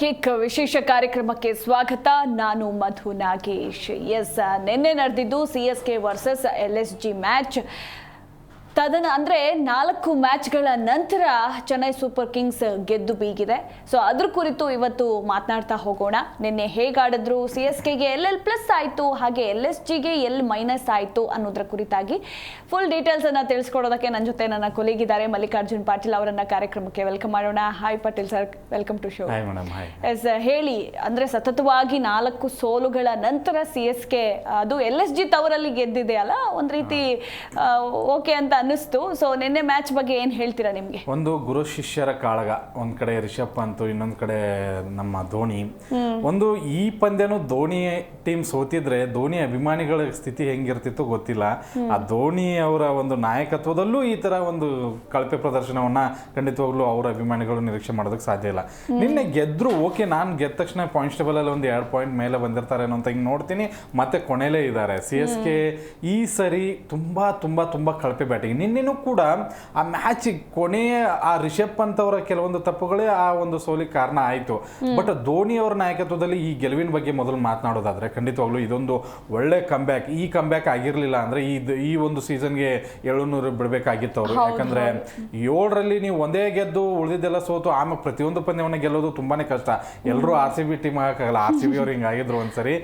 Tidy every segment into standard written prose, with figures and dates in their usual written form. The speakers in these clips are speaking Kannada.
ಕಿಕ್ ವಿಶೇಷ ಕಾರ್ಯಕ್ರಮಕ್ಕೆ ಸ್ವಾಗತ. ನಾನು ಮಧು ನಾಗೇಶ್. ನಿನ್ನೆ ನಡೆದಿದ್ದು CSK ವರ್ಸಸ್ LSG ಮ್ಯಾಚ್. ಅಂದರೆ 4 ಮ್ಯಾಚ್ಗಳ ನಂತರ ಚೆನ್ನೈ ಸೂಪರ್ ಕಿಂಗ್ಸ್ ಗೆದ್ದು ಬೀಗಿದೆ. ಸೊ ಅದ್ರ ಕುರಿತು ಇವತ್ತು ಮಾತನಾಡ್ತಾ ಹೋಗೋಣ. ನಿನ್ನೆ ಹೇಗಾಡಿದ್ರು, CSKಗೆ LL ಪ್ಲಸ್ ಆಯಿತು, ಹಾಗೆ LSGಗೆ L ಮೈನಸ್ ಆಯಿತು ಅನ್ನೋದ್ರ ಕುರಿತಾಗಿ ಫುಲ್ ಡೀಟೇಲ್ಸನ್ನು ತಿಳಿಸ್ಕೊಡೋದಕ್ಕೆ ನನ್ನ ಜೊತೆ ನನ್ನ ಕೊಲೀಗ್ ಇದ್ದಾರೆ, ಮಲ್ಲಿಕಾರ್ಜುನ್ ಪಾಟೀಲ್ ಅವರನ್ನ ಕಾರ್ಯಕ್ರಮಕ್ಕೆ ವೆಲ್ಕಮ್ ಮಾಡೋಣ. Hi Patil sir, welcome to show. ಹೇಳಿ, ಅಂದರೆ ಸತತವಾಗಿ 4 ಸೋಲುಗಳ ನಂತರ CSK ಅದು LSG ತವರಲ್ಲಿ ಗೆದ್ದಿದೆ ಅಲ್ಲ, ಒಂದು ರೀತಿ ಓಕೆ ಅಂತ ಅನ್ನಿಸ್ತು. ಸೊ ನಿನ್ನೆ ಮ್ಯಾಚ್ ಬಗ್ಗೆ ಏನ್ ಹೇಳ್ತೀರಾ? ನಿಮ್ಗೆ ಒಂದು ಗುರು ಶಿಷ್ಯರ ಕಾಳಗ, ಒಂದ್ ಕಡೆ ರಿಷಬ್ ಪಂತ್, ಇನ್ನೊಂದ್ ಕಡೆ ನಮ್ಮ ಧೋನಿ. ಒಂದು ಈ ಪಂದ್ಯನು ಧೋನಿ ಟೀಮ್ ಸೋತಿದ್ರೆ ಧೋನಿ ಅಭಿಮಾನಿಗಳ ಸ್ಥಿತಿ ಹೆಂಗಿರ್ತಿತ್ತು ಗೊತ್ತಿಲ್ಲ. ಆ ಧೋನಿ ಅವರ ಒಂದು ನಾಯಕತ್ವದಲ್ಲೂ ಈ ತರ ಒಂದು ಕಳಪೆ ಪ್ರದರ್ಶನವನ್ನ ಖಂಡಿತವಾಗ್ಲೂ ಅವರ ಅಭಿಮಾನಿಗಳು ನಿರೀಕ್ಷೆ ಮಾಡೋದಕ್ಕೆ ಸಾಧ್ಯ ಇಲ್ಲ. ನಿನ್ನೆ ಗೆದ್ರು ಓಕೆ, ನಾನು ಗೆದ್ದ ತಕ್ಷಣ ಪಾಯಿಂಟ್ಸ್ ಟೇಬಲ್ ಅಲ್ಲಿ ಒಂದು 2 ಪಾಯಿಂಟ್ ಮೇಲೆ ಬಂದಿರ್ತಾರೆ ಅಂತ ಹಿಂಗೆ ನೋಡ್ತೀನಿ. ಮತ್ತೆ ಕೊನೆಲೇ ಇದ್ದಾರೆ. CSK ಈ ಸರಿ ತುಂಬಾ ತುಂಬಾ ತುಂಬಾ ಕಳಪೆ ಬ್ಯಾಟಿಂಗ್. ನಿನ್ನೆನೂ ಕೂಡ ಆ ಮ್ಯಾಚ್ ಕೊನೆಯ ಆ ರಿಷಬ್ ಪಂತ್ ಅವರ ಕೆಲವೊಂದು ತಪ್ಪುಗಳೇ ಆ ಒಂದು ಸೋಲಿಗೆ ಕಾರಣ ಆಯಿತು. ಬಟ್ ಧೋನಿ ಅವರ ನಾಯಕತ್ವದಲ್ಲಿ ಈ ಗೆಲುವಿನ ಬಗ್ಗೆ ಮೊದಲು ಮಾತನಾಡೋದಾದ್ರೆ ಖಂಡಿತವಾಗ್ಲೂ ಇದೊಂದು ಒಳ್ಳೆ ಕಂಬ್ಯಾಕ್. ಈ ಕಂಬ್ಯಾಕ್ ಆಗಿರ್ಲಿಲ್ಲ ಅಂದ್ರೆ ಈ ಒಂದು ಸೀಸನ್ಗೆ 700 ಬಿಡಬೇಕಾಗಿತ್ತು ಅವರು. ಯಾಕಂದ್ರೆ 7ರಲ್ಲಿ ನೀವು ಒಂದೇ ಗೆದ್ದು ಉಳಿದಿದ್ದೆಲ್ಲ ಸೋತು ಆಮೇಲೆ ಪ್ರತಿಯೊಂದು ಪಂದ್ಯವನ್ನು ಗೆಲ್ಲೋದು ತುಂಬಾನೇ ಕಷ್ಟ. ಎಲ್ಲರೂ RCB ಟೀಮ್ ಆಗಕ್ಕಾಗಲ್ಲ. RCB ಅವ್ರು ಹಿಂಗಾಗಿದ್ರು ಒಂದ್ಸರಿ.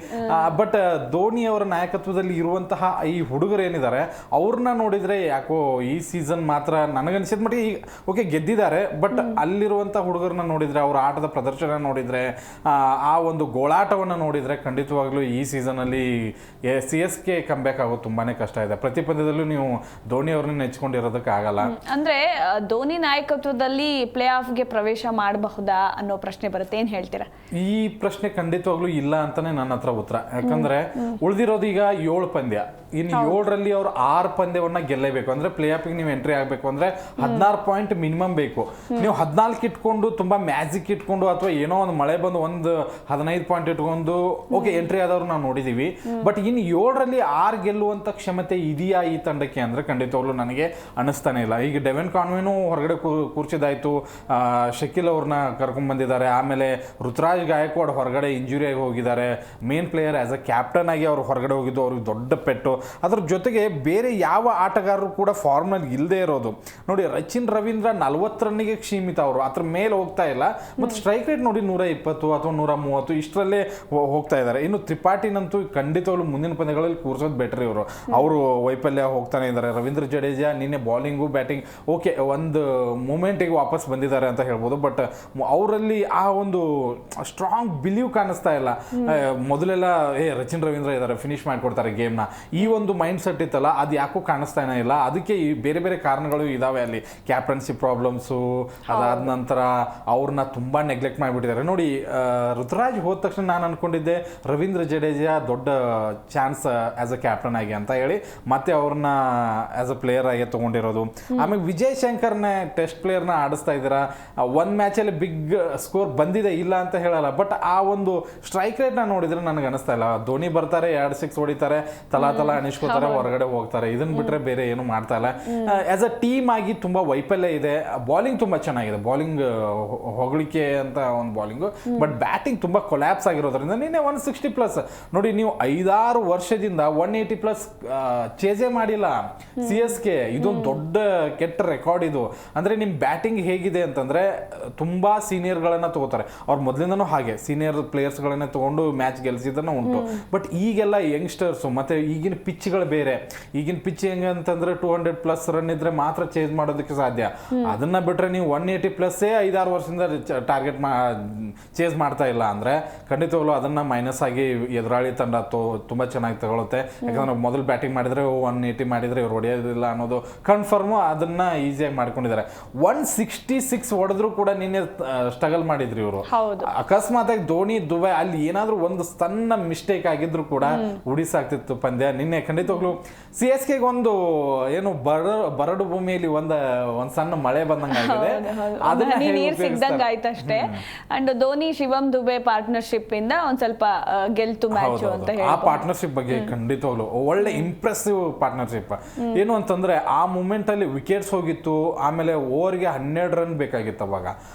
ಬಟ್ ಧೋನಿ ಅವರ ನಾಯಕತ್ವದಲ್ಲಿ ಇರುವಂತಹ ಈ ಹುಡುಗರು ಏನಿದ್ದಾರೆ ಅವ್ರನ್ನ ನೋಡಿದ್ರೆ ಯಾಕೋ ಈ ಸೀಸನ್ ಮಾತ್ರ ನನಗನ್ಸಿದ ಮಟ್ಟಿಗೆ ಓಕೆ ಗೆದ್ದಿದ್ದಾರೆ. ಬಟ್ ಅಲ್ಲಿರುವಂಥ ಹುಡುಗರನ್ನ ನೋಡಿದ್ರೆ, ಅವರ ಆಟದ ಪ್ರದರ್ಶನ ನೋಡಿದ್ರೆ, ಆ ಒಂದು ಗೋಳಾಟವನ್ನು ನೋಡಿದ್ರೆ ಖಂಡಿತವಾಗ್ಲೂ ಈ ಸೀಸನಲ್ಲಿ CSK ಕಂಬ್ಯಾಕ್ ಆಗೋದು ತುಂಬಾನೇ ಕಷ್ಟ ಇದೆ. ಪ್ರತಿ ಪಂದ್ಯದಲ್ಲೂ ನೀವು ಧೋನಿ ಅವ್ರನ್ನ ನೆಚ್ಕೊಂಡಿರೋದಕ್ಕೆ ಆಗಲ್ಲ. ಅಂದ್ರೆ ಧೋನಿ ನಾಯಕತ್ವದಲ್ಲಿ ಪ್ಲೇ ಆಫ್ಗೆ ಪ್ರವೇಶ ಮಾಡಬಹುದಾ ಅನ್ನೋ ಪ್ರಶ್ನೆ ಬರುತ್ತೆ. ಏನ್ ಹೇಳ್ತೀರಾ? ಈ ಪ್ರಶ್ನೆ ಖಂಡಿತವಾಗ್ಲೂ ಇಲ್ಲ ಅಂತಾನೆ ನನ್ನ ಹತ್ರ ಉತ್ತರ. ಯಾಕಂದ್ರೆ ಉಳಿದಿರೋದು ಈಗ 7 ಪಂದ್ಯ. ಇನ್ನು 7ರಲ್ಲಿ ಅವ್ರು 6 ಪಂದ್ಯವನ್ನ ಗೆಲ್ಲೇಬೇಕು. ಅಂದ್ರೆ ಪ್ಲೇ ಆಫ್ಗೆ ನೀವು ಎಂಟ್ರಿ ಆಗಬೇಕು ಅಂದ್ರೆ 16 ಪಾಯಿಂಟ್ ಮಿನಿಮಮ್ ಬೇಕು. ನೀವು 14 ಇಟ್ಕೊಂಡು ತುಂಬಾ ಮ್ಯಾಜಿಕ್ ಇಟ್ಕೊಂಡು ಅಥವಾ ಏನೋ ಒಂದು ಮಳೆ ಬಂದು ಒಂದು 15 ಪಾಯಿಂಟ್ ಇಟ್ಕೊಂಡು ಓಕೆ ಎಂಟ್ರಿ ಆದವ್ರು ನಾವು ನೋಡಿದೀವಿ. ಬಟ್ ಇನ್ನು 7ರಲ್ಲಿ 6 ಗೆಲ್ಲುವಂತ ಕ್ಷಮತೆ ಇದೆಯಾ ಈ ತಂಡಕ್ಕೆ ಅಂದ್ರೆ ಖಂಡಿತವಾಗ್ಲೂ ನನಗೆ ಅನಿಸ್ತಾನೆ ಇಲ್ಲ. ಈಗ ಡೆವೆನ್ ಕಾನ್ವೆನೂ ಹೊರಗಡೆ ಕೂರ್ಸಿದಾಯ್ತು, ಶಕೀಲ್ ಅವ್ರನ್ನ ಕರ್ಕೊಂಡ್ ಬಂದಿದ್ದಾರೆ. ಆಮೇಲೆ ಋತುರಾಜ್ ಗಾಯಕ್ವಾಡ್ ಹೊರಗಡೆ ಇಂಜುರಿ ಆಗಿ ಹೋಗಿದ್ದಾರೆ. Main player as a captain ಆಗಿ ಅವ್ರು ಹೊರಗಡೆ ಹೋಗಿದ್ದು ಅವ್ರಿಗೆ ದೊಡ್ಡ ಪೆಟ್ಟು. ಅದ್ರ ಜೊತೆಗೆ ಬೇರೆ ಯಾವ ಆಟಗಾರರು ಕೂಡ ಫಾರ್ಮ್ನಲ್ಲಿ ಇಲ್ಲದೆ ಇರೋದು ನೋಡಿ. ರಚಿನ್ ರವೀಂದ್ರ 40 ರನ್ನಿಗೆ ಕ್ಷೀಮಿತ, ಅವರು ಅದ್ರ ಮೇಲೆ ಹೋಗ್ತಾ ಇಲ್ಲ. ಮತ್ತು ಸ್ಟ್ರೈಕ್ ರೇಟ್ ನೋಡಿ 120 ಅಥವಾ 130 ಇಷ್ಟರಲ್ಲೇ ಹೋಗ್ತಾ ಇದ್ದಾರೆ. ಇನ್ನು ತ್ರಿಪಾಠಿನಂತೂ ಖಂಡಿತವಾಗ್ಲೂ ಮುಂದಿನ ಪಂದ್ಯಗಳಲ್ಲಿ ಕೂರಿಸೋದು ಬೆಟರ್. ಅವರು ವೈಫಲ್ಯ ಹೋಗ್ತಾನೆ ಇದ್ದಾರೆ. ರವೀಂದ್ರ ಜಡೇಜಾ ನಿನ್ನೆ ಬಾಲಿಂಗು ಬ್ಯಾಟಿಂಗ್ ಓಕೆ ಒಂದು ಮೂಮೆಂಟಿಗೆ ವಾಪಸ್ ಬಂದಿದ್ದಾರೆ ಅಂತ ಹೇಳ್ಬೋದು. ಬಟ್ ಅವರಲ್ಲಿ ಆ ಒಂದು ಸ್ಟ್ರಾಂಗ್ ಬಿಲೀವ್ ಕಾಣಿಸ್ತಾ ಇಲ್ಲ. ಮೊದಲೆಲ್ಲ ರಚಿನ್ ರವೀಂದ್ರ ಇದ್ದಾರೆ, ಫಿನಿಶ್ ಮಾಡಿಕೊಡ್ತಾರೆ ಗೇಮ್ನ, ಈ ಒಂದು ಮೈಂಡ್ ಸೆಟ್ ಇತ್ತಲ್ಲ ಅದು ಯಾಕೂ ಕಾಣಿಸ್ತಾನೆ ಇಲ್ಲ. ಅದಕ್ಕೆ ಈ ಬೇರೆ ಬೇರೆ ಕಾರಣಗಳು ಇದಾವೆ. ಅಲ್ಲಿ ಕ್ಯಾಪ್ಟನ್ಸಿ ಪ್ರಾಬ್ಲಮ್ಸು, ಅದಾದ ನಂತರ ಅವ್ರನ್ನ ತುಂಬಾ ನೆಗ್ಲೆಕ್ಟ್ ಮಾಡಿಬಿಟ್ಟಿದ್ದಾರೆ. ನೋಡಿ, ಋತುರಾಜ್ ಹೋದ ತಕ್ಷಣ ನಾನು ಅನ್ಕೊಂಡಿದ್ದೆ ರವೀಂದ್ರ ಜಡೇಜಾ ದೊಡ್ಡ ಚಾನ್ಸ್ ಆಸ್ ಅ ಕ್ಯಾಪ್ಟನ್ ಆಗಿ ಅಂತ ಹೇಳಿ ಮತ್ತೆ ಅವ್ರನ್ನ ಆಸ್ ಅ ಪ್ಲೇಯರ್ ಆಗಿ ತಗೊಂಡಿರೋದು. ಆಮೇಲೆ ವಿಜಯ್ ಶಂಕರ್ನ ಟೆಸ್ಟ್ ಪ್ಲೇಯರ್ನ ಆಡಿಸ್ತಾ ಇದ್ದೀರಾ. ಒಂದು ಮ್ಯಾಚಲ್ಲಿ ಬಿಗ್ ಸ್ಕೋರ್ ಬಂದಿದೆ, ಇಲ್ಲ ಅಂತ ಹೇಳಲ್ಲ. ಬಟ್ ಆ ಒಂದು ಸ್ಟ್ರೈಕ್ ರೇಟ್ನ ನೋಡಿದ್ರೆ ನನಗೆ ಅನಿಸ್ತಾ ಇಲ್ಲ. ಧೋನಿ ಬರ್ತಾರೆ, 2 6 ಹೊಡಿತಾರೆ, ತಲಾ ಅನಿಸ್ಕೋತಾರೆ, ಹೊರಗಡೆ ಹೋಗ್ತಾರೆ. ಇದನ್ನ ಬಿಟ್ರೆ ಬೇರೆ ಏನು ಮಾಡ್ತಾ ಇಲ್ಲ. ಆಸ್ ಅ ಟೀಮ್ ಆಗಿ ತುಂಬಾ ವೈಫಲ್ಯ ಇದೆ. ಬಾಲಿಂಗ್ ತುಂಬಾ ಚೆನ್ನಾಗಿದೆ, ಬಾಲಿಂಗ್ ಹೊಗಳಿಕೆ ಅಂತ ಒಂದು ಬಾಲಿಂಗು. ಬಟ್ ಬ್ಯಾಟಿಂಗ್ ತುಂಬಾ ಕೊಲ್ಯಾಪ್ಸ್ ಆಗಿರೋದ್ರಿಂದ ನಿನ್ನೆ 160+ ನೋಡಿ. ನೀವು 5-6 ವರ್ಷದಿಂದ 180+ ಚೇಜೇ ಮಾಡಿಲ್ಲ CSK. ಇದೊಂದು ದೊಡ್ಡ ಕೆಟ್ಟ ರೆಕಾರ್ಡ್ ಇದು. ಅಂದ್ರೆ ನಿಮ್ ಬ್ಯಾಟಿಂಗ್ ಹೇಗಿದೆ ಅಂತಂದ್ರೆ ತುಂಬಾ ಸೀನಿಯರ್ಗಳನ್ನ ತಗೋತಾರೆ. ಅವ್ರು ಮೊದಲಿಂದನೂ ಹಾಗೆ ಸೀನಿಯರ್ ಪ್ಲೇಯರ್ಸ್ಗಳನ್ನ ತಗೊಂಡು ಮ್ಯಾಚ್ ಗೆಲ್ಸಿದ್ದನ್ನ ಉಂಟು. ಬಟ್ ಈಗೆಲ್ಲ ಯಂಗ್ಸ್ಟರ್ಸ್ ಮತ್ತೆ ಈಗಿನ ಪಿಚ್ಗಳು ಬೇರೆ. ಈಗಿನ ಪಿಚ್ ಹೆಂಗೆ ಅಂತಂದ್ರೆ 200+ ರನ್ ಇದ್ರೆ ಮಾತ್ರ ಚೇಂಜ್ ಮಾಡೋದಕ್ಕೆ ಸಾಧ್ಯ. ಅದನ್ನ ಬಿಟ್ರೆ ನೀವು 180+ 5-6 ವರ್ಷದಿಂದ ಟಾರ್ಗೆಟ್ ಚೇಸ್ ಮಾಡ್ತಾ ಇಲ್ಲ ಅಂದ್ರೆ ಖಂಡಿತವಾಗ್ಲೂ ಅದನ್ನ ಮೈನಸ್ ಆಗಿ ಎದುರಾಳಿ ತಂಡ ತುಂಬಾ ಚೆನ್ನಾಗಿ ತಗೊಳುತ್ತೆ. ಯಾಕಂದ್ರೆ ಮೊದಲು ಬ್ಯಾಟಿಂಗ್ ಮಾಡಿದ್ರೆ 180 ಮಾಡಿದ್ರೆ ಇವ್ರು ಹೊಡೆಯೋದಿಲ್ಲ ಅನ್ನೋದು ಕನ್ಫರ್ಮ್. ಅದನ್ನ ಈಸಿಯಾಗಿ ಮಾಡ್ಕೊಂಡಿದ್ದಾರೆ. 166 ಹೊಡೆದ್ರು ಕೂಡ ನಿನ್ನೆ ಸ್ಟ್ರಗಲ್ ಮಾಡಿದ್ರು ಇವರು. ಅಕಸ್ಮಾತ್ ಆಗಿ ಧೋನಿ ದುಬೈ ಅಲ್ಲಿ ಏನಾದ್ರೂ ಒಂದು ಸಣ್ಣ ಮಿಸ್ಟೇಕ್ ಆಗಿದ್ರು ಕೂಡ ಉಡಿಸಾಗ್ತಿತ್ತು ಪಂದ್ಯ. ನಿನ್ನೆ ನಿನ್ನೆ ಖಂಡಿತವಾಗ್ಲೂ CSK ಒಂದು ಏನು ಬರಡು ಭೂಮಿಯಲ್ಲಿ ಒಂದ್ ಸಣ್ಣ ಮಳೆ ಬಂದಂಗಾಗಿದೆ, ಅದನ್ನ ನೀರ್ ಸಿಗ್ದಂಗ ಆಯ್ತಷ್ಟೇ. ಅಂಡ್ ಧೋನಿ ಶಿವಮ್ ದುಬೆ ಪಾರ್ಟ್ನರ್ಶಿಪ್ ಇಂದ ಒಂದ್ ಸ್ವಲ್ಪ ಗೆಲ್ತು ಮ್ಯಾಚ್ ಅಂತ ಹೇಳಿ ಆ ಪಾರ್ಟ್ನರ್ಶಿಪ್ ಬಗ್ಗೆ ಖಂಡಿತವಾಗ್ಲು ಒಳ್ಳೆ ಇಂಪ್ರೆಸಿವ್ ಪಾರ್ಟ್ನರ್ಶಿಪ್. ಏನು ಅಂತಂದ್ರೆ ಆ ಮೂಮೆಂಟ್ ಅಲ್ಲಿ ವಿಕೆಟ್ಸ್ ಹೋಗಿತ್ತು, ಆಮೇಲೆ ಓವರ್ಗೆ 12 ರನ್ ಬೇಕಾಗಿತ್ತು ಅವಾಗ.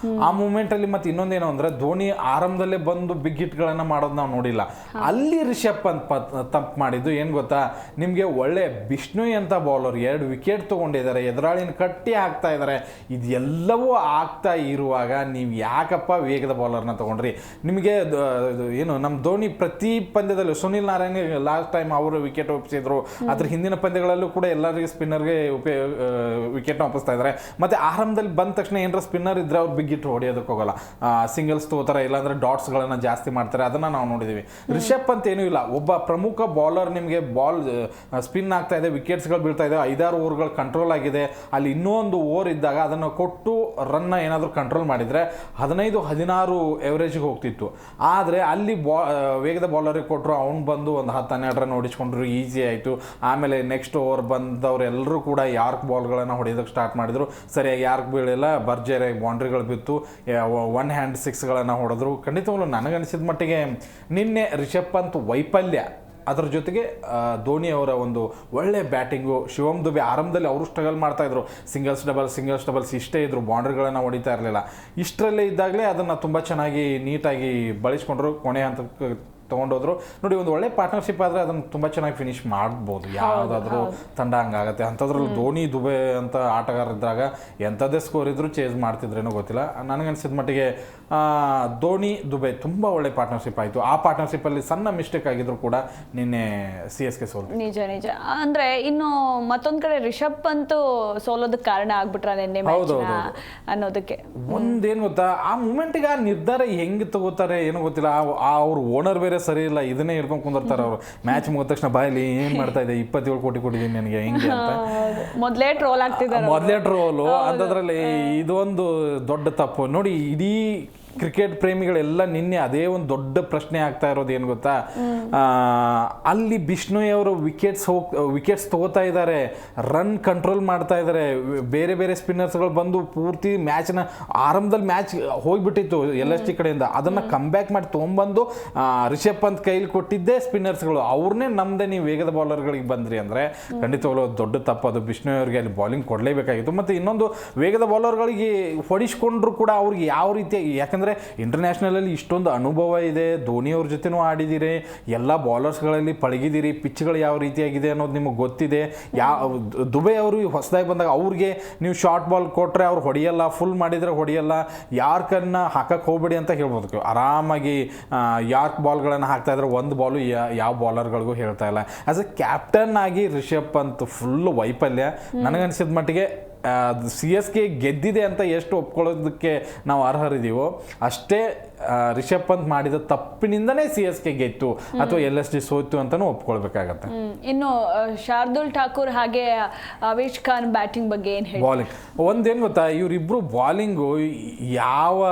ಆ ಮೂಮೆಂಟ್ ಅಲ್ಲಿ ಮತ್ತೆ ಇನ್ನೊಂದೇನು ಅಂದ್ರೆ ಧೋನಿ ಆರಂಭದಲ್ಲೇ ಬಂದು ಬಿಗ್ ಹಿಟ್ ಗಳನ್ನ ಮಾಡೋದು ನಾವು ನೋಡಿಲ್ಲ. ಅಲ್ಲಿ ರಿಷಬ್ ಪಂತ್ ತಪ್ಪು ಮಾಡಿದ್ದು ಏನ್ ಗೊತ್ತಾ, ನಿಮ್ಗೆ ಒಳ್ಳೆ ಬಿಷ್ಣೋಯ್ ಅಂತ ಬೌಲರ್ 2 ವಿಕೆಟ್ ತಗೊಂಡಿದ್ದಾರೆ, ಎದುರಾಳಿನ ಕಟ್ಟಿ ಹಾಕ್ತಾ ಇದ್ದಾರೆ. ಇದೆಲ್ಲವೂ ಆಗ್ತಾ ಇರುವಾಗ ನೀವು ಯಾಕಪ್ಪ ವೇಗದ ಬೌಲರ್ನ ತಗೊಂಡ್ರಿ? ನಿಮಗೆ ಏನು ನಮ್ಮ ಧೋನಿ ಪ್ರತಿ ಪಂದ್ಯದಲ್ಲೂ ಸುನಿಲ್ ನಾರಾಯಣ್ ಲಾಸ್ಟ್ ಟೈಮ್ ಅವರು ವಿಕೆಟ್ ಒಪ್ಪಿಸಿದ್ರು, ಅದ್ರ ಹಿಂದಿನ ಪಂದ್ಯಗಳಲ್ಲೂ ಕೂಡ ಎಲ್ಲರಿಗೆ ಸ್ಪಿನ್ನರ್ಗೆ ವಿಕೆಟ್ನ ಒಪ್ಪಿಸ್ತಾ ಇದ್ದಾರೆ. ಮತ್ತೆ ಆರಂಭದಲ್ಲಿ ಬಂದ ತಕ್ಷಣ ಏನಾರ ಸ್ಪಿನ್ನರ್ ಇದ್ರೆ ಅವ್ರು ಬಿಗ್ ಹಿಟ್ ಹೊಡೆಯೋದಕ್ಕೆ ಹೋಗಲ್ಲ, ಸಿಂಗಲ್ಸ್ ತಗೋತಾರೆ, ಇಲ್ಲಾಂದ್ರೆ ಡಾಟ್ಸ್ಗಳನ್ನ ಜಾಸ್ತಿ ಮಾಡ್ತಾರೆ. ಅದನ್ನ ನಾವು ನೋಡಿದೀವಿ. ರಿಷಬ್ ಪಂತ್ ಏನೂ ಇಲ್ಲ, ಒಬ್ಬ ಪ್ರಮುಖ ಬೌಲರ್, ನಿಮಗೆ ಬಾಲ್ ಸ್ಪಿನ್ ಆಗ್ತಾ ಇದೆ, ವಿಕೆಟ್ಸ್ಗಳು ಬೀಳ್ತಾ ಇದೆ, 5-6 ಓವರ್ಗಳು ಕಂಟ್ರೋಲ್ ಆಗಿದೆ, ಅಲ್ಲಿ ಇನ್ನೊಂದು ಓವರ್ ಇದ್ದಾಗ ಅದನ್ನು ಕೊಟ್ಟು ರನ್ನ ಏನಾದರೂ ಕಂಟ್ರೋಲ್ ಮಾಡಿದರೆ 15-16 ಎವರೇಜ್ಗೆ ಹೋಗ್ತಿತ್ತು. ಆದರೆ ಅಲ್ಲಿ ವೇಗದ ಬೌಲರಿಗೆ ಕೊಟ್ಟರು, ಅವ್ನು ಬಂದು ಒಂದು 10-12 ರನ್ ಹೊಡಿಸ್ಕೊಂಡ್ರು, ಈಸಿ ಆಯಿತು. ಆಮೇಲೆ ನೆಕ್ಸ್ಟ್ ಓವರ್ ಬಂದವರು ಎಲ್ಲರೂ ಕೂಡ ಯಾರ್ಕ್ ಬಾಲ್ಗಳನ್ನು ಹೊಡೆಯೋದಕ್ಕೆ ಸ್ಟಾರ್ಟ್ ಮಾಡಿದ್ರು. ಸರಿಯಾಗಿ ಯಾರ್ಕ್ ಬೀಳಿಲ್ಲ, ಭರ್ಜರಿಯಾಗಿ ಬೌಂಡ್ರಿಗಳು ಬಿತ್ತು, 1 ಹ್ಯಾಂಡ್ 6ಗಳನ್ನು ಹೊಡೆದ್ರು. ಖಂಡಿತವಾಗ್ಲೂ ನನಗನ್ಸಿದ ಮಟ್ಟಿಗೆ ನಿನ್ನೆ ರಿಷಬ್ ಪಂತ್ ವೈಫಲ್ಯ, ಅದರ ಜೊತೆಗೆ ಧೋನಿ ಅವರ ಒಂದು ಒಳ್ಳೆ ಬ್ಯಾಟಿಂಗು. ಶಿವಮ್ ದುಬೆ ಆರಂಭದಲ್ಲಿ ಅವರು ಸ್ಟ್ರಗಲ್ ಮಾಡ್ತಾ ಇದ್ರು, ಸಿಂಗಲ್ಸ್ ಡಬಲ್ಸ್ ಇಷ್ಟೇ ಇದ್ರು, ಬೌಂಡ್ರಿಗಳನ್ನು ಹೊಡಿತಾ ಇರಲಿಲ್ಲ. ಇಷ್ಟರಲ್ಲೇ ಇದ್ದಾಗಲೇ ಅದನ್ನು ತುಂಬ ಚೆನ್ನಾಗಿ ನೀಟಾಗಿ ಬಳಸ್ಕೊಂಡ್ರು, ಕೊನೆ ಹಂತಕ್ಕೆ ತೊಗೊಂಡೋದ್ರು. ನೋಡಿ, ಒಂದು ಒಳ್ಳೆ ಪಾರ್ಟ್ನರ್ಶಿಪ್ ಆದರೆ ಅದನ್ನು ತುಂಬ ಚೆನ್ನಾಗಿ ಫಿನಿಶ್ ಮಾಡ್ಬೋದು ಯಾವುದಾದ್ರೂ ತಂಡ ಹಂಗಾಗತ್ತೆ. ಅಂಥದ್ರಲ್ಲಿ ಧೋನಿ ದುಬೆ ಅಂತ ಆಟಗಾರ ಇದ್ದಾಗ ಎಂಥದ್ದೇ ಸ್ಕೋರ್ ಇದ್ರೂ ಚೇಸ್ ಮಾಡ್ತಿದ್ರೇನೋ ಗೊತ್ತಿಲ್ಲ. ನನಗನ್ಸಿದ ಮಟ್ಟಿಗೆ ಧೋನಿ ದುಬೆ ತುಂಬ ಒಳ್ಳೆ ಪಾರ್ಟ್ನರ್ಶಿಪ್ ಆಯಿತು. ಆ ಪಾರ್ಟ್ನರ್ಶಿಪ್ಪಲ್ಲಿ ಸಣ್ಣ ಮಿಸ್ಟೇಕ್ ಆಗಿದ್ರು ಕೂಡ ನಿನ್ನೆ CSK ಸೋಲು. ನಿಜ ಅಂದ್ರೆ ಇನ್ನು ಮತ್ತೊಂದ್ ಕಡೆ ರಿಷಬ್ ಪಂತ್ ಸೋಲೋದಕ್ಕೆ ಕಾರಣ ಆಗ್ಬಿಟ್ರ ನಿನ್ನೆ ಅನ್ನೋದಕ್ಕೆ ಒಂದೇನು ಗೊತ್ತಾ, ಆ ಮೂಮೆಂಟ್ಗೆ ಆ ನಿರ್ಧಾರ ಹೆಂಗೆ ತಗೋತಾರೆ ಏನೋ ಗೊತ್ತಿಲ್ಲ. ಅವ್ರ ಓನರ್ ಬೇರೆ ಸರಿ ಇಲ್ಲ, ಇದನ್ನೇ ಹಿಡ್ಕೊಂಡು ಕುಂದಿರ್ತಾರೆ ಅವರು. ಮ್ಯಾಚ್ ಮುಗಿದ ತಕ್ಷಣ ಬಾಯಲ್ಲಿ ಏನ್ ಮಾಡ್ತಾ ಇದೆ, 27 ಕೋಟಿ ಕೊಟ್ಟಿದ್ದೀನಿ ನನಗೆ ಹೆಂಗೆ ಅಂತ ಮೊದಲೇ ಟ್ರೋಲ್ ಅಂಥದ್ರಲ್ಲಿ ಇದೊಂದು ದೊಡ್ಡ ತಪ್ಪು. ನೋಡಿ, ಇಡೀ ಕ್ರಿಕೆಟ್ ಪ್ರೇಮಿಗಳೆಲ್ಲ ನಿನ್ನೆ ಅದೇ ಒಂದು ದೊಡ್ಡ ಪ್ರಶ್ನೆ ಆಗ್ತಾ ಇರೋದು ಏನು ಗೊತ್ತಾ, ಅಲ್ಲಿ ಬಿಷ್ಣೋಯ್ ಅವರು ವಿಕೆಟ್ಸ್ ತಗೋತಾ ಇದ್ದಾರೆ, ರನ್ ಕಂಟ್ರೋಲ್ ಮಾಡ್ತಾ ಇದ್ದಾರೆ, ಬೇರೆ ಬೇರೆ ಸ್ಪಿನ್ನರ್ಸ್ಗಳು ಬಂದು ಪೂರ್ತಿ ಮ್ಯಾಚ್ನ ಆರಂಭದಲ್ಲಿ ಮ್ಯಾಚ್ ಹೋಗ್ಬಿಟ್ಟಿತ್ತು LSG ಕಡೆಯಿಂದ, ಅದನ್ನು ಕಮ್ಬ್ಯಾಕ್ ಮಾಡಿ ತೊಗೊಂಬಂದು ರಿಷಬ್ ಪಂತ್ ಕೈಲಿ ಕೊಟ್ಟಿದ್ದೇ ಸ್ಪಿನ್ನರ್ಸ್ಗಳು, ಅವ್ರನ್ನೇ ನಮ್ಮದೇ ನೀವು ವೇಗದ ಬೌಲರ್ಗಳಿಗೆ ಬಂದ್ರಿ ಅಂದರೆ ಖಂಡಿತವಾಗ್ಲೂ ದೊಡ್ಡ ತಪ್ಪದು. ಬಿಷ್ಣೋಯ್ ಅವರಿಗೆ ಅಲ್ಲಿ ಬೌಲಿಂಗ್ ಕೊಡಲೇಬೇಕಾಗಿತ್ತು. ಮತ್ತು ಇನ್ನೊಂದು, ವೇಗದ ಬೌಲರ್ಗಳಿಗೆ ಹೊಡಿಸ್ಕೊಂಡ್ರು ಕೂಡ ಅವ್ರಿಗೆ ಯಾವ ರೀತಿ, ಯಾಕಂದರೆ ಇಂಟರ್ನ್ಯಾಷನಲಲ್ಲಿ ಇಷ್ಟೊಂದು ಅನುಭವ ಇದೆ, ಧೋನಿ ಅವ್ರ ಜೊತೆನೂ ಆಡಿದ್ದೀರಿ, ಎಲ್ಲ ಬೌಲರ್ಸ್ಗಳಲ್ಲಿ ಪಳಗಿದ್ದೀರಿ, ಪಿಚ್ಗಳು ಯಾವ ರೀತಿಯಾಗಿದೆ ಅನ್ನೋದು ನಿಮಗೆ ಗೊತ್ತಿದೆ. ದುಬೆ ಅವರು ಹೊಸದಾಗಿ ಬಂದಾಗ ಅವ್ರಿಗೆ ನೀವು ಶಾರ್ಟ್ ಬಾಲ್ ಕೊಟ್ಟರೆ ಅವ್ರು ಹೊಡೆಯಲ್ಲ, ಫುಲ್ ಮಾಡಿದರೆ ಹೊಡೆಯಲ್ಲ, ಯಾರ್ಕನ್ನು ಹಾಕಕ್ಕೆ ಹೋಗ್ಬೇಡಿ ಅಂತ ಹೇಳ್ಬೋದು. ಆರಾಮಾಗಿ ಯಾರ್ಕ್ ಬಾಲ್ಗಳನ್ನು ಹಾಕ್ತಾ ಇದ್ರೆ ಒಂದು ಬಾಲು ಯಾವ ಬೌಲರ್ಗಳಿಗೂ ಹೇಳ್ತಾ ಇಲ್ಲ. ಆ್ಯಸ್ ಎ ಕ್ಯಾಪ್ಟನ್ ಆಗಿ ರಿಷಬ್ ಪಂತ್ ಫುಲ್ ವೈಫಲ್ಯ. ನನಗನ್ಸಿದ ಮಟ್ಟಿಗೆ CSK ಗೆದ್ದಿದೆ ಅಂತ ಎಷ್ಟು ಒಪ್ಕೊಳ್ಳೋದಕ್ಕೆ ನಾವು ಅರ್ಹರಿದ್ದೀವೋ ಅಷ್ಟೇ ರಿಷಬ್ ಪಂತ್ ಮಾಡಿದ ತಪ್ಪಿನಿಂದನೇ CSK ಗೆದ್ದು ಅಥವಾ LSG ಸೋತು ಅಂತಾನು ಒಪ್ಕೊಳ್ಬೇಕಾಗತ್ತೆ. ಇನ್ನು ಶಾರ್ದುಲ್ ಠಾಕೂರ್ ಹಾಗೆ ಅವೇಶ್ ಖಾನ್ ಬ್ಯಾಟಿಂಗ್ ಬಗ್ಗೆ ಏನು ಹೇಳಿ? ಬಾಲಿಂಗ್ ಒಂದೇನು ಗೊತ್ತಾ, ಇವರಿಬ್ರು ಬಾಲಿಂಗು ಯಾವ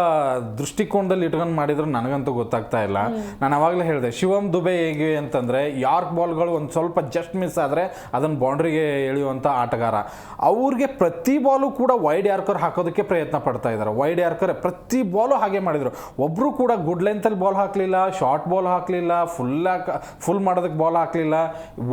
ದೃಷ್ಟಿಕೋನದಲ್ಲಿ ಇಟ್ಕೊಂಡು ಮಾಡಿದ್ರು ನನಗಂತೂ ಗೊತ್ತಾಗ್ತಾ ಇಲ್ಲ. ನಾನು ಅವಾಗಲೇ ಹೇಳಿದೆ, ಶಿವಮ್ ದುಬೆ ಹೇಗೆ ಅಂತಂದ್ರೆ ಯಾರ್ಕ್ ಬಾಲ್ಗಳು ಒಂದು ಸ್ವಲ್ಪ ಜಸ್ಟ್ ಮಿಸ್ ಆದರೆ ಅದನ್ನು ಬೌಂಡ್ರಿಗೆ ಎಳೆಯುವಂಥ ಆಟಗಾರ. ಅವ್ರಿಗೆ ಪ್ರತಿ ಬಾಲು ಕೂಡ ವೈಡ್ ಯಾರ್ಕರ್ ಹಾಕೋದಕ್ಕೆ ಪ್ರಯತ್ನ ಪಡ್ತಾ ಇದ್ದಾರೆ. ವೈಡ್ ಯಾರ್ಕರ್ ಪ್ರತಿ ಬಾಲು ಹಾಗೆ ಮಾಡಿದ್ರು. ಒಬ್ಬರು ಕೂಡ ಗುಡ್ ಲೆಂತಲ್ಲಿ ಬಾಲ್ ಹಾಕಲಿಲ್ಲ, ಶಾರ್ಟ್ ಬಾಲ್ ಹಾಕಲಿಲ್ಲ, ಫುಲ್ ಮಾಡೋದಕ್ಕೆ ಬಾಲ್ ಹಾಕಲಿಲ್ಲ.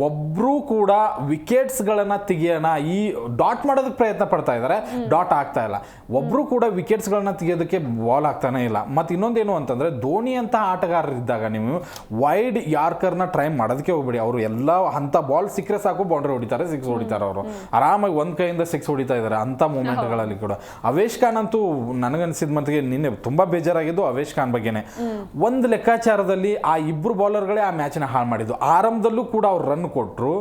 ಒಬ್ಬರು ಕೂಡ ವಿಕೆಟ್ಸ್ಗಳನ್ನು ತೆಗಿಯೋಣ, ಈ ಡಾಟ್ ಮಾಡೋದಕ್ಕೆ ಪ್ರಯತ್ನ ಪಡ್ತಾ ಇದ್ದಾರೆ, ಡಾಟ್ ಆಗ್ತಾ ಇಲ್ಲ. ಒಬ್ಬರು ಕೂಡ ವಿಕೆಟ್ಸ್ಗಳನ್ನ ತೆಗಿಯೋದಕ್ಕೆ ಬಾಲ್ ಆಗ್ತಾನೆ ಇಲ್ಲ. ಮತ್ತು ಇನ್ನೊಂದೇನು ಅಂತಂದರೆ, ಧೋನಿ ಅಂತ ಆಟಗಾರರಿದ್ದಾಗ ನೀವು ವೈಡ್ ಯಾರ್ಕರ್ನ ಟ್ರೈ ಮಾಡೋದಕ್ಕೆ ಹೋಗ್ಬೇಡಿ. ಅವರು ಎಲ್ಲ ಅಂಥ ಬಾಲ್ ಸಿಕ್ಕರೆ ಸಾಕು, ಬೌಂಡ್ರಿ ಹೊಡಿತಾರೆ, 6 ಹೊಡಿತಾರೆ. ಅವರು ಆರಾಮಾಗಿ ಒಂದು ಕೈಯಿಂದ 6 ಹೊಡಿತಾ ಇದ್ದಾರೆ ಅಂಥ ಮೂಮೆಂಟ್ಗಳಲ್ಲಿ ಕೂಡ. ಅವೇಶ್ ಖಾನ್ ಅಂತೂ ನನಗನ್ಸಿದ ಮಟ್ಟಿಗೆ ನಿನ್ನೆ ತುಂಬ ಬೇಜಾರಾಗಿದ್ದು ಅವೇಶ್ ಖಾನ್ ಬಗ್ಗೆನೆ. ಒಂದು ಲೆಕ್ಕಾಚಾರದಲ್ಲಿ ಆ ಇಬ್ಬರು ಬೌಲರ್ಗಳೇ ಆ ಮ್ಯಾಚ್ನ ಹಾಳು ಮಾಡಿದ್ದು. ಆರಂಭದಲ್ಲೂ ಕೂಡ ಅವ್ರು ರನ್ ಕೊಟ್ಟರು,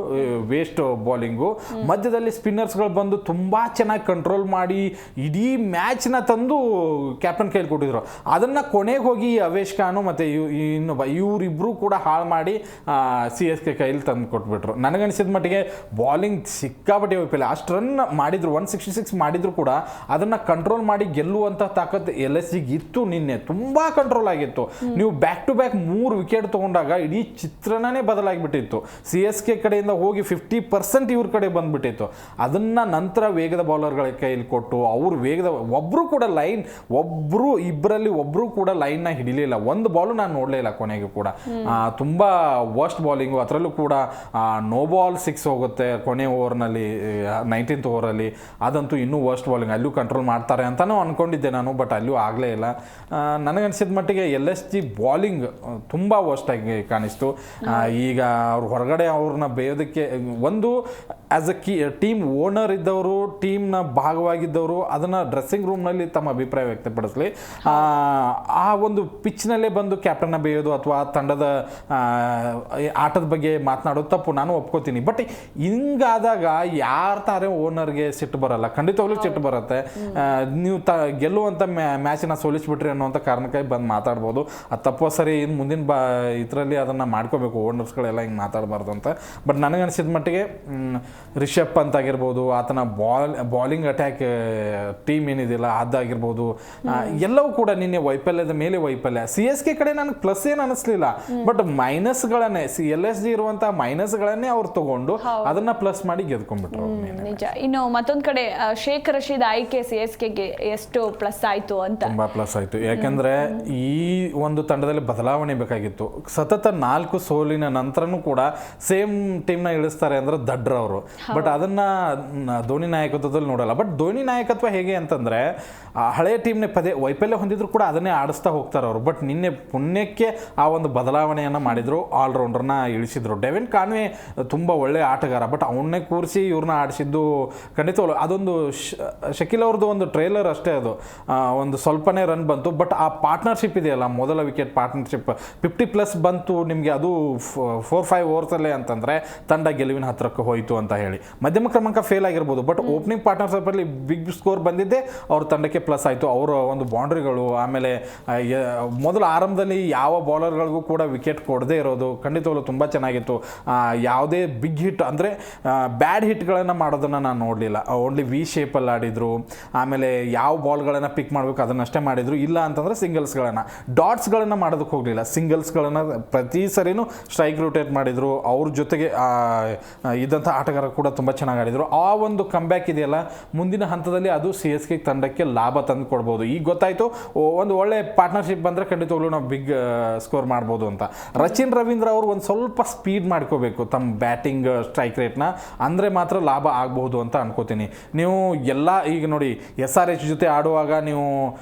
ವೇಸ್ಟ್ ಬೌಲಿಂಗು. ಮಧ್ಯದಲ್ಲಿ ಸ್ಪಿನ್ನರ್ಸ್ಗಳು ಬಂದು ತುಂಬ ಚೆನ್ನಾಗಿ ಕಂಟ್ರೋಲ್ ಮಾಡಿ ಇಡೀ ಮ್ಯಾಚ್ನ ತಂದು ಕ್ಯಾಪ್ಟನ್ ಕೈಲಿ ಕೊಟ್ಟಿದ್ರು. ಅದನ್ನು ಕೊನೆಗೆ ಹೋಗಿ ಅವೇಶ್ ಖಾನು ಮತ್ತು ಇವರಿಬ್ಬರು ಕೂಡ ಹಾಳು ಮಾಡಿ CSK ಕೈಲಿ ತಂದು ಕೊಟ್ಬಿಟ್ರು. ನನಗನ್ಸಿದ ಮಟ್ಟಿಗೆ ಬಾಲಿಂಗ್ ಸಿಕ್ಕಾಪಟ್ಟೆ ವೈಫಲ್ಯ. ಅಷ್ಟು ರನ್ ಮಾಡಿದ್ರು, 166 ಮಾಡಿದ್ರು ಕೂಡ ಅದನ್ನು ಕಂಟ್ರೋಲ್ ಮಾಡಿ ಗೆಲ್ಲುವಂಥ ತಾಕತ್ತು LSG ಇತ್ತು. ನಿನ್ನೆ ತುಂಬ ಕಂಟ್ರೋಲ್ ಆಗಿತ್ತು. ನೀವು ಬ್ಯಾಕ್ ಟು ಬ್ಯಾಕ್ 3 ವಿಕೆಟ್ ತಗೊಂಡಾಗ ಇಡೀ ಚಿತ್ರಣನೇ ಬದಲಾಗಿಬಿಟ್ಟಿತ್ತು. CSK ಕಡೆಯಿಂದ ಹೋಗಿ 50% ಇವ್ರ ಕಡೆ ಬಂದ್ಬಿಟ್ಟಿತ್ತು. ಅದನ್ನ ನಂತರ ವೇಗದ ಬೌಲರ್ಗಳ ಕೈಲಿ ಕೊಟ್ಟು ಅವ್ರು ವೇಗದ ಇಬ್ಬರಲ್ಲಿ ಒಬ್ರು ಕೂಡ ಲೈನ್ನ ಹಿಡಿಲಿಲ್ಲ. ಒಂದು ಬಾಲು ನಾನು ನೋಡಲೇ ಇಲ್ಲ ಕೊನೆಗೂ ಕೂಡ. ತುಂಬಾ ವರ್ಸ್ಟ್ ಬಾಲಿಂಗು, ಅದರಲ್ಲೂ ಕೂಡ ನೋ ಬಾಲ್ 6 ಹೋಗುತ್ತೆ ಕೊನೆ ಓವರ್ನಲ್ಲಿ, 19th ಓವರಲ್ಲಿ. ಅದಂತೂ ಇನ್ನೂ ವರ್ಸ್ಟ್ ಬಾಲಿಂಗ್. ಅಲ್ಲೂ ಕಂಟ್ರೋಲ್ ಮಾಡ್ತಾರೆ ಅಂತಲೂ ಅನ್ಕೊಂಡಿದ್ದೆ ನಾನು, ಬಟ್ ಅಲ್ಲೂ ಆಗಲೇ ಇಲ್ಲ. ನನಗನ್ಸಿದ ಮಟ್ಟಿಗೆ LSG ಬಾಲಿಂಗ್ ತುಂಬ ವರ್ಸ್ಟ್ ಆಗಿ ಕಾಣಿಸ್ತು. ಈಗ ಅವ್ರು ಹೊರಗಡೆ ಅವ್ರನ್ನ ಬೇಯೋದಕ್ಕೆ ಒಂದು ಆ್ಯಸ್ ಅ ಟೀಮ್ ಓನರ್ ಇದ್ದವರು, ಟೀಮ್ನ ಭಾಗವಾಗಿದ್ದವರು ಅದನ್ನು ಡ್ರೆಸ್ಸಿಂಗ್ ರೂಮ್ನಲ್ಲಿ ತಮ್ಮ ಅಭಿಪ್ರಾಯ ವ್ಯಕ್ತಪಡಿಸಲಿ. ಆ ಒಂದು ಪಿಚ್ನಲ್ಲೇ ಬಂದು ಕ್ಯಾಪ್ಟನ್ನ ಬೇಯೋದು ಅಥವಾ ತಂಡದ ಆಟದ ಬಗ್ಗೆ ಮಾತನಾಡೋದು ತಪ್ಪು, ನಾನು ಒಪ್ಕೋತೀನಿ. ಬಟ್ ಹಿಂಗಾದಾಗ ಯಾರ ತಾರೆ ಓನರ್ಗೆ ಸಿಟ್ಟು ಬರಲ್ಲ? ಖಂಡಿತವಾಗ್ಲೂ ಸಿಟ್ಟು ಬರುತ್ತೆ. ನೀವು ಗೆಲ್ಲುವಂಥ ಮ್ಯಾಚನ್ನ ಸೋಲಿಸ್ಬಿಟ್ರಿ ಅನ್ನೋಂಥ ಕಾರಣಕ್ಕೆ ಬಂದು ಮಾತಾಡ್ಬೋದು. ಅದು ತಪ್ಪು ಸರಿ, ಇನ್ನು ಮುಂದಿನ ಇದರಲ್ಲಿ ಅದನ್ನು ಮಾಡ್ಕೋಬೇಕು, ಓನರ್ಸ್ಗಳೆಲ್ಲ ಹಿಂಗೆ ಮಾತಾಡಬಾರ್ದು ಅಂತ. ಬಟ್ ನನಗನ್ಸಿದ ಮಟ್ಟಿಗೆ ರಿಷಬ್ ಪಂತ್ ಆಗಿರ್ಬೋದು, ಆತನ ಬಾಲಿಂಗ್ ಅಟ್ಯಾಕ್ ಟೀಮ್ ಏನಿದೆಯಲ್ಲ ಅದಾಗಿರ್ಬೋದು, ಎಲ್ಲವೂ ಕೂಡ ನಿನ್ನೆ ವೈಫಲ್ಯದ ಮೇಲೆ ವೈಫಲ್ಯ. CSK ಕಡೆ ನನಗೆ ಪ್ಲಸ್ ಏನು ಅನಿಸ್ಲಿಲ್ಲ, ಬಟ್ ಮೈನಸ್ಗಳನ್ನೇ LSG ಇರುವಂತಹ ಮೈನಸ್ಗಳನ್ನೇ ಅವ್ರು ತಗೊಂಡು ಅದನ್ನ ಪ್ಲಸ್ ಮಾಡಿ ಗೆದ್ಕೊಂಡ್ಬಿಟ್ರು. ನಿಜ. ಇನ್ನು ಮತ್ತೊಂದ್ ಕಡೆ ಶೇಖ್ ರಶೀದ್ ಆಯ್ಕೆ CSKಗೆ ಎಷ್ಟು ಪ್ಲಸ್ ಆಯ್ತು ಅಂತ? ತುಂಬಾ ಪ್ಲಸ್ ಆಯ್ತು. ಯಾಕಂದ್ರೆ ಈ ಒಂದು ತಂಡದಲ್ಲಿ ಬದಲಾವಣೆ ಬೇಕಾಗಿತ್ತು. ಸತತ 4 ಸೋಲಿನ ನಂತರನೂ ಕೂಡ ಸೇಮ್ ಟೀಮ್ನ ಇಳಿಸ್ತಾರೆ ಅಂದ್ರೆ ದಡ್ರ ಅವರು. ಬಟ್ ಅದನ್ನ ಧೋನಿ ನಾಯಕತ್ವದಲ್ಲಿ ನೋಡಲ್ಲ. ಬಟ್ ಧೋನಿ ನಾಯಕತ್ವ ಹೇಗೆ ಅಂತಂದ್ರೆ ಹಳೆ ಟೀಮ್ನೇ ಪದೇ ವೈಫಲ್ಯ ಹೊಂದಿದ್ರು ಕೂಡ ಅದನ್ನೇ ಆಡಿಸ್ತಾ ಹೋಗ್ತಾರೆ ಅವರು. ಬಟ್ ನಿನ್ನೆ ಪುಣ್ಯಕ್ಕೆ ಆ ಒಂದು ಬದಲಾವಣೆಯನ್ನು ಮಾಡಿದ್ರು, ಆಲ್ರೌಂಡರ್ನ ಇಳಿಸಿದ್ರು. ಡೆವಿನ್ ಕಾನ್ವೆ ತುಂಬ ಒಳ್ಳೆ ಆಟಗಾರ, ಬಟ್ ಅವನ್ನೇ ಕೂರಿಸಿ ಇವ್ರನ್ನ ಆಡಿಸಿದ್ದು ಖಂಡಿತವಲ್ಲ. ಅದೊಂದು ಶಕೀಲ್ ಅವ್ರದ್ದು ಒಂದು ಟ್ರೇಲರ್ ಅಷ್ಟೇ, ಅದು ಒಂದು ಸ್ವಲ್ಪನೇ ರನ್ ಬಂತು. ಬಟ್ ಆ ಪಾರ್ಟ್ನರ್ಶಿಪ್ ಇದೆಯಲ್ಲ, ಮೊದಲ ವಿಕೆಟ್ ಪಾರ್ಟ್ನರ್ಶಿಪ್ 50+ ಬಂತು ನಿಮಗೆ, ಅದು 4-5 ಓವರ್ಸಲ್ಲೇ ಅಂತಂದರೆ ತಂಡ ಗೆಲುವಿನ ಹತ್ರಕ್ಕೆ ಹೋಯಿತು ಅಂತ ಹೇಳಿ. ಮಧ್ಯಮ ಕ್ರಮಾಂಕ ಫೇಲ್ ಆಗಿರ್ಬೋದು, ಬಟ್ ಓಪನಿಂಗ್ ಪಾರ್ಟ್ನರ್ಶಿಪ್ಪಲ್ಲಿ ಬಿಗ್ ಸ್ಕೋರ್ ಬಂದಿದ್ದೆ ಅವ್ರ ತಂಡಕ್ಕೆ ಪ್ಲಸ್ ಆಯಿತು. ಅವರ ಒಂದು ಬೌಂಡ್ರಿಗಳು, ಆಮೇಲೆ ಮೊದಲ ಆರಂಭದಲ್ಲಿ ಯಾವ ಬೌಲರ್ಗಳಿಗೂ ಕೂಡ ವಿಕೆಟ್ ಕೊಡದೇ ಇರೋದು ಖಂಡಿತವಾಗ್ಲೂ ತುಂಬ ಚೆನ್ನಾಗಿತ್ತು. ಯಾವುದೇ ಬಿಗ್ ಹಿಟ್ ಅಂದರೆ ಬ್ಯಾಡ್ ಹಿಟ್ಗಳನ್ನು ಮಾಡೋದನ್ನು ನಾನು ನೋಡಲಿಲ್ಲ. ಓನ್ಲಿ ವಿ ಶೇಪಲ್ಲಿ ಆಡಿದರು. ಆಮೇಲೆ ಯಾವ ಬಾಲ್ಗಳನ್ನು ಪಿಕ್ ಮಾಡಬೇಕು ಅದನ್ನಷ್ಟೇ ಮಾಡಿದರು. ಇಲ್ಲ ಅಂತಂದರೆ ಸಿಂಗಲ್ಸ್ಗಳನ್ನು, ಡಾಟ್ಸ್ಗಳನ್ನು ಮಾಡೋದಕ್ಕೆ ಹೋಗಲಿಲ್ಲ. ಸಿಂಗಲ್ಸ್ಗಳನ್ನು ಪ್ರತಿ ಸರಿನೂ ಸ್ಟ್ರೈಕ್ ರೊಟೇಟ್ ಮಾಡಿದರು. ಅವ್ರ ಜೊತೆಗೆ ಇದ್ದಂಥ ಆಟಗಾರ ಕೂಡ ತುಂಬ ಚೆನ್ನಾಗಿ ಆಡಿದರು. ಆ ಒಂದು ಕಂಬ್ಯಾಕ್ ಇದೆಯಲ್ಲ ಮುಂದಿನ ಹಂತದಲ್ಲಿ ಅದು CSK ತಂಡಕ್ಕೆ ಲಾಭ ತಂದು ಕೊಡ್ಬೋದು. ಈಗ ಗೊತ್ತಾಯಿತು, ಒಂದು ಒಳ್ಳೆ ಪಾರ್ಟ್ನರ್ಶಿಪ್ ಬಂದರೆ ಖಂಡಿತವಾಗ್ಲೂ ನಾವು ಬಿಗ್ ಸ್ಕೋರ್ ಮಾಡ್ಬೋದು ಅಂತ. ರಚಿನ್ ರವೀಂದ್ರ ಅವರು ಒಂದು ಸ್ವಲ್ಪ ಸ್ಪೀಡ್ ಮಾಡ್ಕೋಬೇಕು ತಮ್ಮ ಬ್ಯಾಟಿಂಗ್ ಸ್ಟ್ರೈಕ್ ರೇಟ್ನ, ಅಂದರೆ ಮಾತ್ರ ಲಾಭ ಆಗಬಹುದು ಅಂತ ಅನ್ಕೋತೀನಿ. ನೀವು ಎಲ್ಲ ಈಗ ನೋಡಿ SRH ಜೊತೆ ಆಡುವಾಗ ನೀವು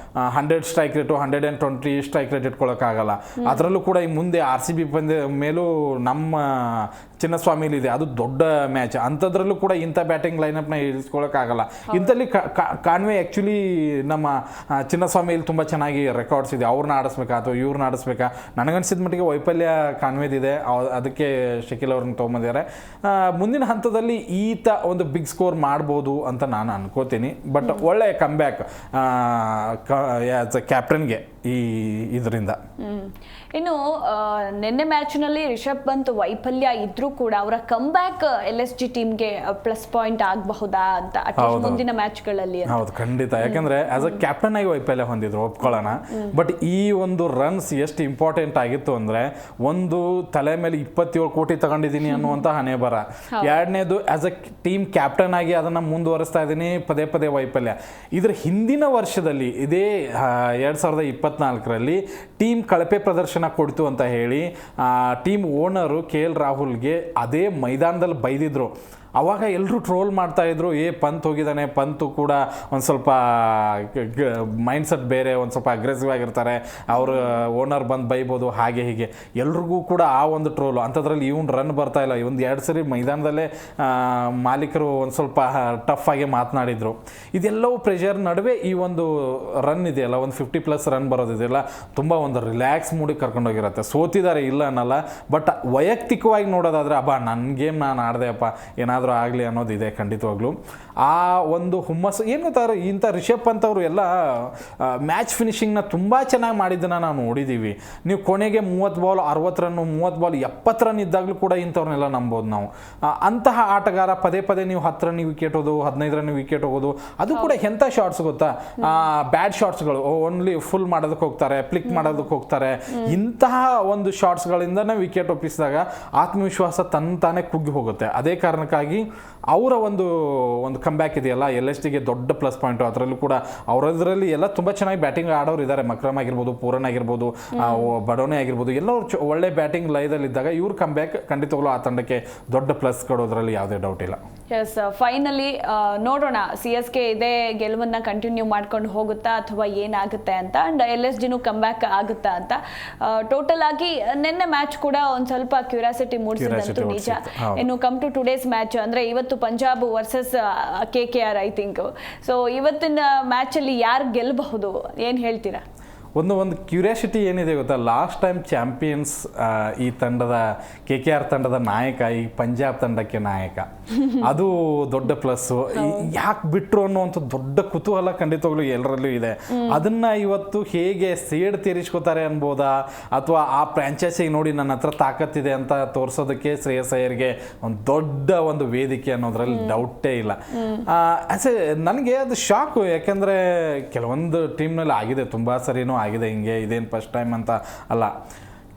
100 ಸ್ಟ್ರೈಕ್ ರೇಟು 120 ಸ್ಟ್ರೈಕ್ ರೇಟ್ ಇಟ್ಕೊಳ್ಳೋಕ್ಕಾಗಲ್ಲ. ಅದರಲ್ಲೂ ಕೂಡ ಈ ಮುಂದೆ RCB ಪಂದ್ಯ ಮೇಲೂ ನಮ್ಮ ಚಿನ್ನಸ್ವಾಮಿಲಿದೆ, ಅದು ದೊಡ್ಡ ಮ್ಯಾಚ್. ಅಂಥದ್ರಲ್ಲೂ ಕೂಡ ಇಂಥ ಬ್ಯಾಟಿಂಗ್ ಲೈನಪ್ನ ಇಳಿಸ್ಕೊಳ್ಳೋಕ್ಕಾಗಲ್ಲ. ಇಂಥಲ್ಲಿ ಕಾನ್ವೆ ಆ್ಯಕ್ಚುಲಿ ನಮ್ಮ ಚಿನ್ನಸ್ವಾಮಿಲಿ ತುಂಬ ಚೆನ್ನಾಗಿ ರೆಕಾರ್ಡ್ಸ್ ಇದೆ. ಅವ್ರನ್ನ ಆಡಿಸ್ಬೇಕಾ ಅಥವಾ ಇವ್ರನ್ನ ಆಡಿಸ್ಬೇಕಾ? ನನಗನ್ಸಿದ ಮಟ್ಟಿಗೆ ವೈಫಲ್ಯ ಕಾನ್ವೆದಿದೆ, ಅದಕ್ಕೆ ಶಕೀಲ್ ಅವ್ರನ್ನ ತೊಗೊಂಬಂದಿದ್ದಾರೆ. ಮುಂದಿನ ಹಂತದಲ್ಲಿ ಈತ ಒಂದು ಬಿಗ್ ಸ್ಕೋರ್ ಮಾಡ್ಬೋದು ಅಂತ ನಾನು ಅನ್ಕೋತೀನಿ. ಬಟ್ ಒಳ್ಳೆ ಕಮ್ಬ್ಯಾಕ್ ಆ್ಯಸ್ ಅ ಕ್ಯಾಪ್ಟನ್ಗೆ ಈ ಇದರಿಂದ. ಇನ್ನು ನಿನ್ನೆ ಮ್ಯಾಚ್ನಲ್ಲಿ ರಿಷಬ್ ಪಂತ್ ವೈಫಲ್ಯ ಇದ್ರೂ ಕೂಡ ಅವರ ಕಮ್ಬ್ಯಾಕ್ LSG ಟೀಮ್ಗೆ ಪ್ಲಸ್ ಪಾಯಿಂಟ್ ಆಗಬಹುದಾ ಅಂತ ಮುಂದಿನ ಮ್ಯಾಚ್ಗಳಲ್ಲಿ? ಹೌದು, ಖಂಡಿತ. ಯಾಕಂದ್ರೆ ಆಸ್ ಅ ಕ್ಯಾಪ್ಟನ್ ಆಗಿ ವೈಫಲ್ಯ ಹೊಂದಿದ್ರು, ಒಪ್ಕೊಳ್ಳೋಣ. ಬಟ್ ಈ ಒಂದು ರನ್ಸ್ ಎಷ್ಟು ಇಂಪಾರ್ಟೆಂಟ್ ಆಗಿತ್ತು ಅಂದ್ರೆ, ಒಂದು ತಲೆ ಮೇಲೆ 27 ಕೋಟಿ ತಗೊಂಡಿದ್ದೀನಿ ಅನ್ನುವಂಥ ಹಣೆ ಬರ. ಎರಡನೇದು ಆಸ್ ಅ ಟೀಮ್ ಕ್ಯಾಪ್ಟನ್ ಆಗಿ ಅದನ್ನ ಮುಂದುವರಿಸ್ತಾ ಇದ್ದೀನಿ, ಪದೇ ಪದೇ ವೈಫಲ್ಯ. ಇದ್ರ ಹಿಂದಿನ ವರ್ಷದಲ್ಲಿ ಇದೇ 2024ರಲ್ಲಿ ಟೀಮ್ ಕಳಪೆ ಪ್ರದರ್ಶನ ಕೊಡ್ತು ಅಂತ ಹೇಳಿ ಟೀಮ್ ಓನರು KL ರಾಹುಲ್ಗೆ ಅದೇ ಮೈದಾನದಲ್ಲಿ ಬೈದಿದ್ರು. ಅವಾಗ ಎಲ್ಲರೂ ಟ್ರೋಲ್ ಮಾಡ್ತಾಯಿದ್ರು, ಪಂತ್ ಹೋಗಿದ್ದಾನೆ, ಪಂತು ಕೂಡ ಒಂದು ಸ್ವಲ್ಪ ಮೈಂಡ್ಸೆಟ್ ಬೇರೆ, ಒಂದು ಸ್ವಲ್ಪ ಅಗ್ರೆಸಿವ್ ಆಗಿರ್ತಾರೆ, ಅವರು ಓನರ್ ಬಂದು ಬೈಬೋದು, ಹಾಗೆ ಹೀಗೆ ಎಲ್ರಿಗೂ ಕೂಡ ಆ ಒಂದು ಟ್ರೋಲು. ಅಂಥದ್ರಲ್ಲಿ ಇವ್ನು ರನ್ ಬರ್ತಾಯಿಲ್ಲ. ಒಂದು 2 ಸರಿ ಮೈದಾನದಲ್ಲೇ ಮಾಲೀಕರು ಒಂದು ಸ್ವಲ್ಪ ಟಫ್ ಆಗಿ ಮಾತನಾಡಿದರು. ಇದೆಲ್ಲವೂ ಪ್ರೆಷರ್ ನಡುವೆ ಈ ಒಂದು ರನ್ ಇದೆಯಲ್ಲ, ಒಂದು 50+ ರನ್ ಬರೋದಿದೆಯಲ್ಲ, ತುಂಬ ಒಂದು ರಿಲ್ಯಾಕ್ಸ್ ಮೂಡಿಗೆ ಕರ್ಕೊಂಡೋಗಿರುತ್ತೆ. ಸೋತಿದ್ದಾರೆ ಇಲ್ಲ ಅನ್ನಲ್ಲ, ಬಟ್ ವೈಯಕ್ತಿಕವಾಗಿ ನೋಡೋದಾದರೆ ನನ್ನ ಗೇಮ್ ನಾನು ಆಡಿದೆ ಅಪ್ಪ, ಏನಾದರೂ ಏನಾದರೂ ಆಗಲಿ ಅನ್ನೋದಿದೆ ಖಂಡಿತವಾಗ್ಲೂ. ಆ ಒಂದು ಹುಮ್ಮಸ್ಸು ಏನು ಗೊತ್ತಾರೆ, ಇಂಥ ರಿಷಬ್ ಪಂತ್ ಅವರು ಎಲ್ಲ ಮ್ಯಾಚ್ ಫಿನಿಶಿಂಗ್ನ ತುಂಬ ಚೆನ್ನಾಗಿ ಮಾಡಿದ್ದನ್ನು ನಾವು ನೋಡಿದ್ದೀವಿ. ನೀವು ಕೊನೆಗೆ 30 ಬಾಲ್ 60 ರನ್ನು, 30 ಬಾಲ್ 70 ರನ್ ಇದ್ದಾಗಲೂ ಕೂಡ ಇಂಥವ್ರನ್ನೆಲ್ಲ ನಂಬೋದು ನಾವು. ಅಂತಹ ಆಟಗಾರ ಪದೇ ಪದೇ ನೀವು 10 ರನ್ ವಿಕೆಟ್ ಹೋಗೋದು, 15 ರನ್ ವಿಕೆಟ್ ಹೋಗೋದು, ಅದು ಕೂಡ ಎಂಥ ಶಾಟ್ಸ್ ಗೊತ್ತಾ, ಬ್ಯಾಡ್ ಶಾಟ್ಸ್ಗಳು, ಓನ್ಲಿ ಫುಲ್ ಮಾಡೋದಕ್ಕೆ ಹೋಗ್ತಾರೆ, ಫ್ಲಿಕ್ ಮಾಡೋದಕ್ಕೆ ಹೋಗ್ತಾರೆ. ಇಂತಹ ಒಂದು ಶಾಟ್ಸ್ಗಳಿಂದನೇ ವಿಕೆಟ್ ಒಪ್ಪಿಸಿದಾಗ ಆತ್ಮವಿಶ್ವಾಸ ತಾನೇ ಕುಗ್ಗಿ ಹೋಗುತ್ತೆ. ಅದೇ ಕಾರಣಕ್ಕಾಗಿ ಅವರ ಒಂದು ಕಂಬ್ಯಾಕ್ ಇದೆಯಲ್ಲ LSGಗೆ ದೊಡ್ಡ ಪ್ಲಸ್ ಪಾಯಿಂಟು. ಅದರಲ್ಲೂ ಕೂಡ ಅವರದ್ರಲ್ಲಿ ಎಲ್ಲ ತುಂಬ ಚೆನ್ನಾಗಿ ಬ್ಯಾಟಿಂಗ್ ಆಡೋರು ಇದ್ದಾರೆ. ಮಕ್ರಮ್ ಆಗಿರ್ಬೋದು, ಪೂರನ್ ಆಗಿರ್ಬೋದು, ಬಡೋನೆ ಆಗಿರ್ಬೋದು, ಎಲ್ಲರೂ ಒಳ್ಳೆ ಬ್ಯಾಟಿಂಗ್ ಲಯದಲ್ಲಿದ್ದಾಗ ಇವ್ರ ಕಂಬ್ಯಾಕ್ ಖಂಡಿತವಾಗ್ಲೂ ಆ ತಂಡಕ್ಕೆ ದೊಡ್ಡ ಪ್ಲಸ್ ಕೊಡೋದ್ರಲ್ಲಿ ಯಾವುದೇ ಡೌಟ್ ಇಲ್ಲ. ಎಸ್, ಫೈನಲಿ ನೋಡೋಣ CSK ಇದೇ ಗೆಲುವನ್ನ ಕಂಟಿನ್ಯೂ ಮಾಡ್ಕೊಂಡು ಹೋಗುತ್ತಾ ಅಥವಾ ಏನಾಗುತ್ತೆ ಅಂತ, ಅಂಡ್ LSGನೂ ಕಂಬ್ಯಾಕ್ ಆಗುತ್ತಾ ಅಂತ. ಟೋಟಲ್ ಆಗಿ ನಿನ್ನೆ ಮ್ಯಾಚ್ ಕೂಡ ಒಂದ್ ಸ್ವಲ್ಪ ಕ್ಯೂರಿಯಾಸಿಟಿ ಮೂಡಿಸಿದಂತೂ ನಿಜ. ಇನ್ನು ಕಮ್ ಟು ಟುಡೇಸ್ ಮ್ಯಾಚ್ ಅಂದ್ರೆ ಇವತ್ತು Punjab versus KKR I think. So ಇವತ್ತಿನ ಮ್ಯಾಚ್ ಅಲ್ಲಿ ಯಾರು ಗೆಲ್ಲಬಹುದು, ಏನ್ ಹೇಳ್ತೀರಾ? ಒಂದು ಕ್ಯೂರಿಯಾಸಿಟಿ ಏನಿದೆ ಗೊತ್ತಾ, ಲಾಸ್ಟ್ ಟೈಮ್ ಚಾಂಪಿಯನ್ಸ್ ಈ ತಂಡದ KKR ತಂಡದ ನಾಯಕ ಈ ಪಂಜಾಬ್ ತಂಡಕ್ಕೆ ನಾಯಕ, ಅದು ದೊಡ್ಡ ಪ್ಲಸ್ಸು. ಯಾಕೆ ಬಿಟ್ರು ಅನ್ನುವಂಥ ದೊಡ್ಡ ಕುತೂಹಲ ಖಂಡಿತವಾಗ್ಲೂ ಎಲ್ಲರಲ್ಲೂ ಇದೆ. ಅದನ್ನ ಇವತ್ತು ಹೇಗೆ ಸೇಡ್ ತೀರಿಸ್ಕೋತಾರೆ ಅನ್ಬೋದಾ, ಅಥವಾ ಆ ಫ್ರಾಂಚೈಸಿಗೆ ನೋಡಿ ನನ್ನ ಹತ್ರ ತಾಕತ್ತಿದೆ ಅಂತ ತೋರಿಸೋದಕ್ಕೆ ಶ್ರೇಯಸ್ ಅಯ್ಯರ್ಗೆ ಒಂದು ದೊಡ್ಡ ಒಂದು ವೇದಿಕೆ ಅನ್ನೋದ್ರಲ್ಲಿ ಡೌಟೇ ಇಲ್ಲ. ನನಗೆ ಅದು ಶಾಕು, ಯಾಕೆಂದರೆ ಕೆಲವೊಂದು ಟೀಮ್ನಲ್ಲಿ ಆಗಿದೆ, ತುಂಬ ಸರಿನೂ ಆಗಿದೆ ಹಿಂಗೆ, ಇದೇನು ಫಸ್ಟ್ ಟೈಮ್ ಅಂತ ಅಲ್ಲ.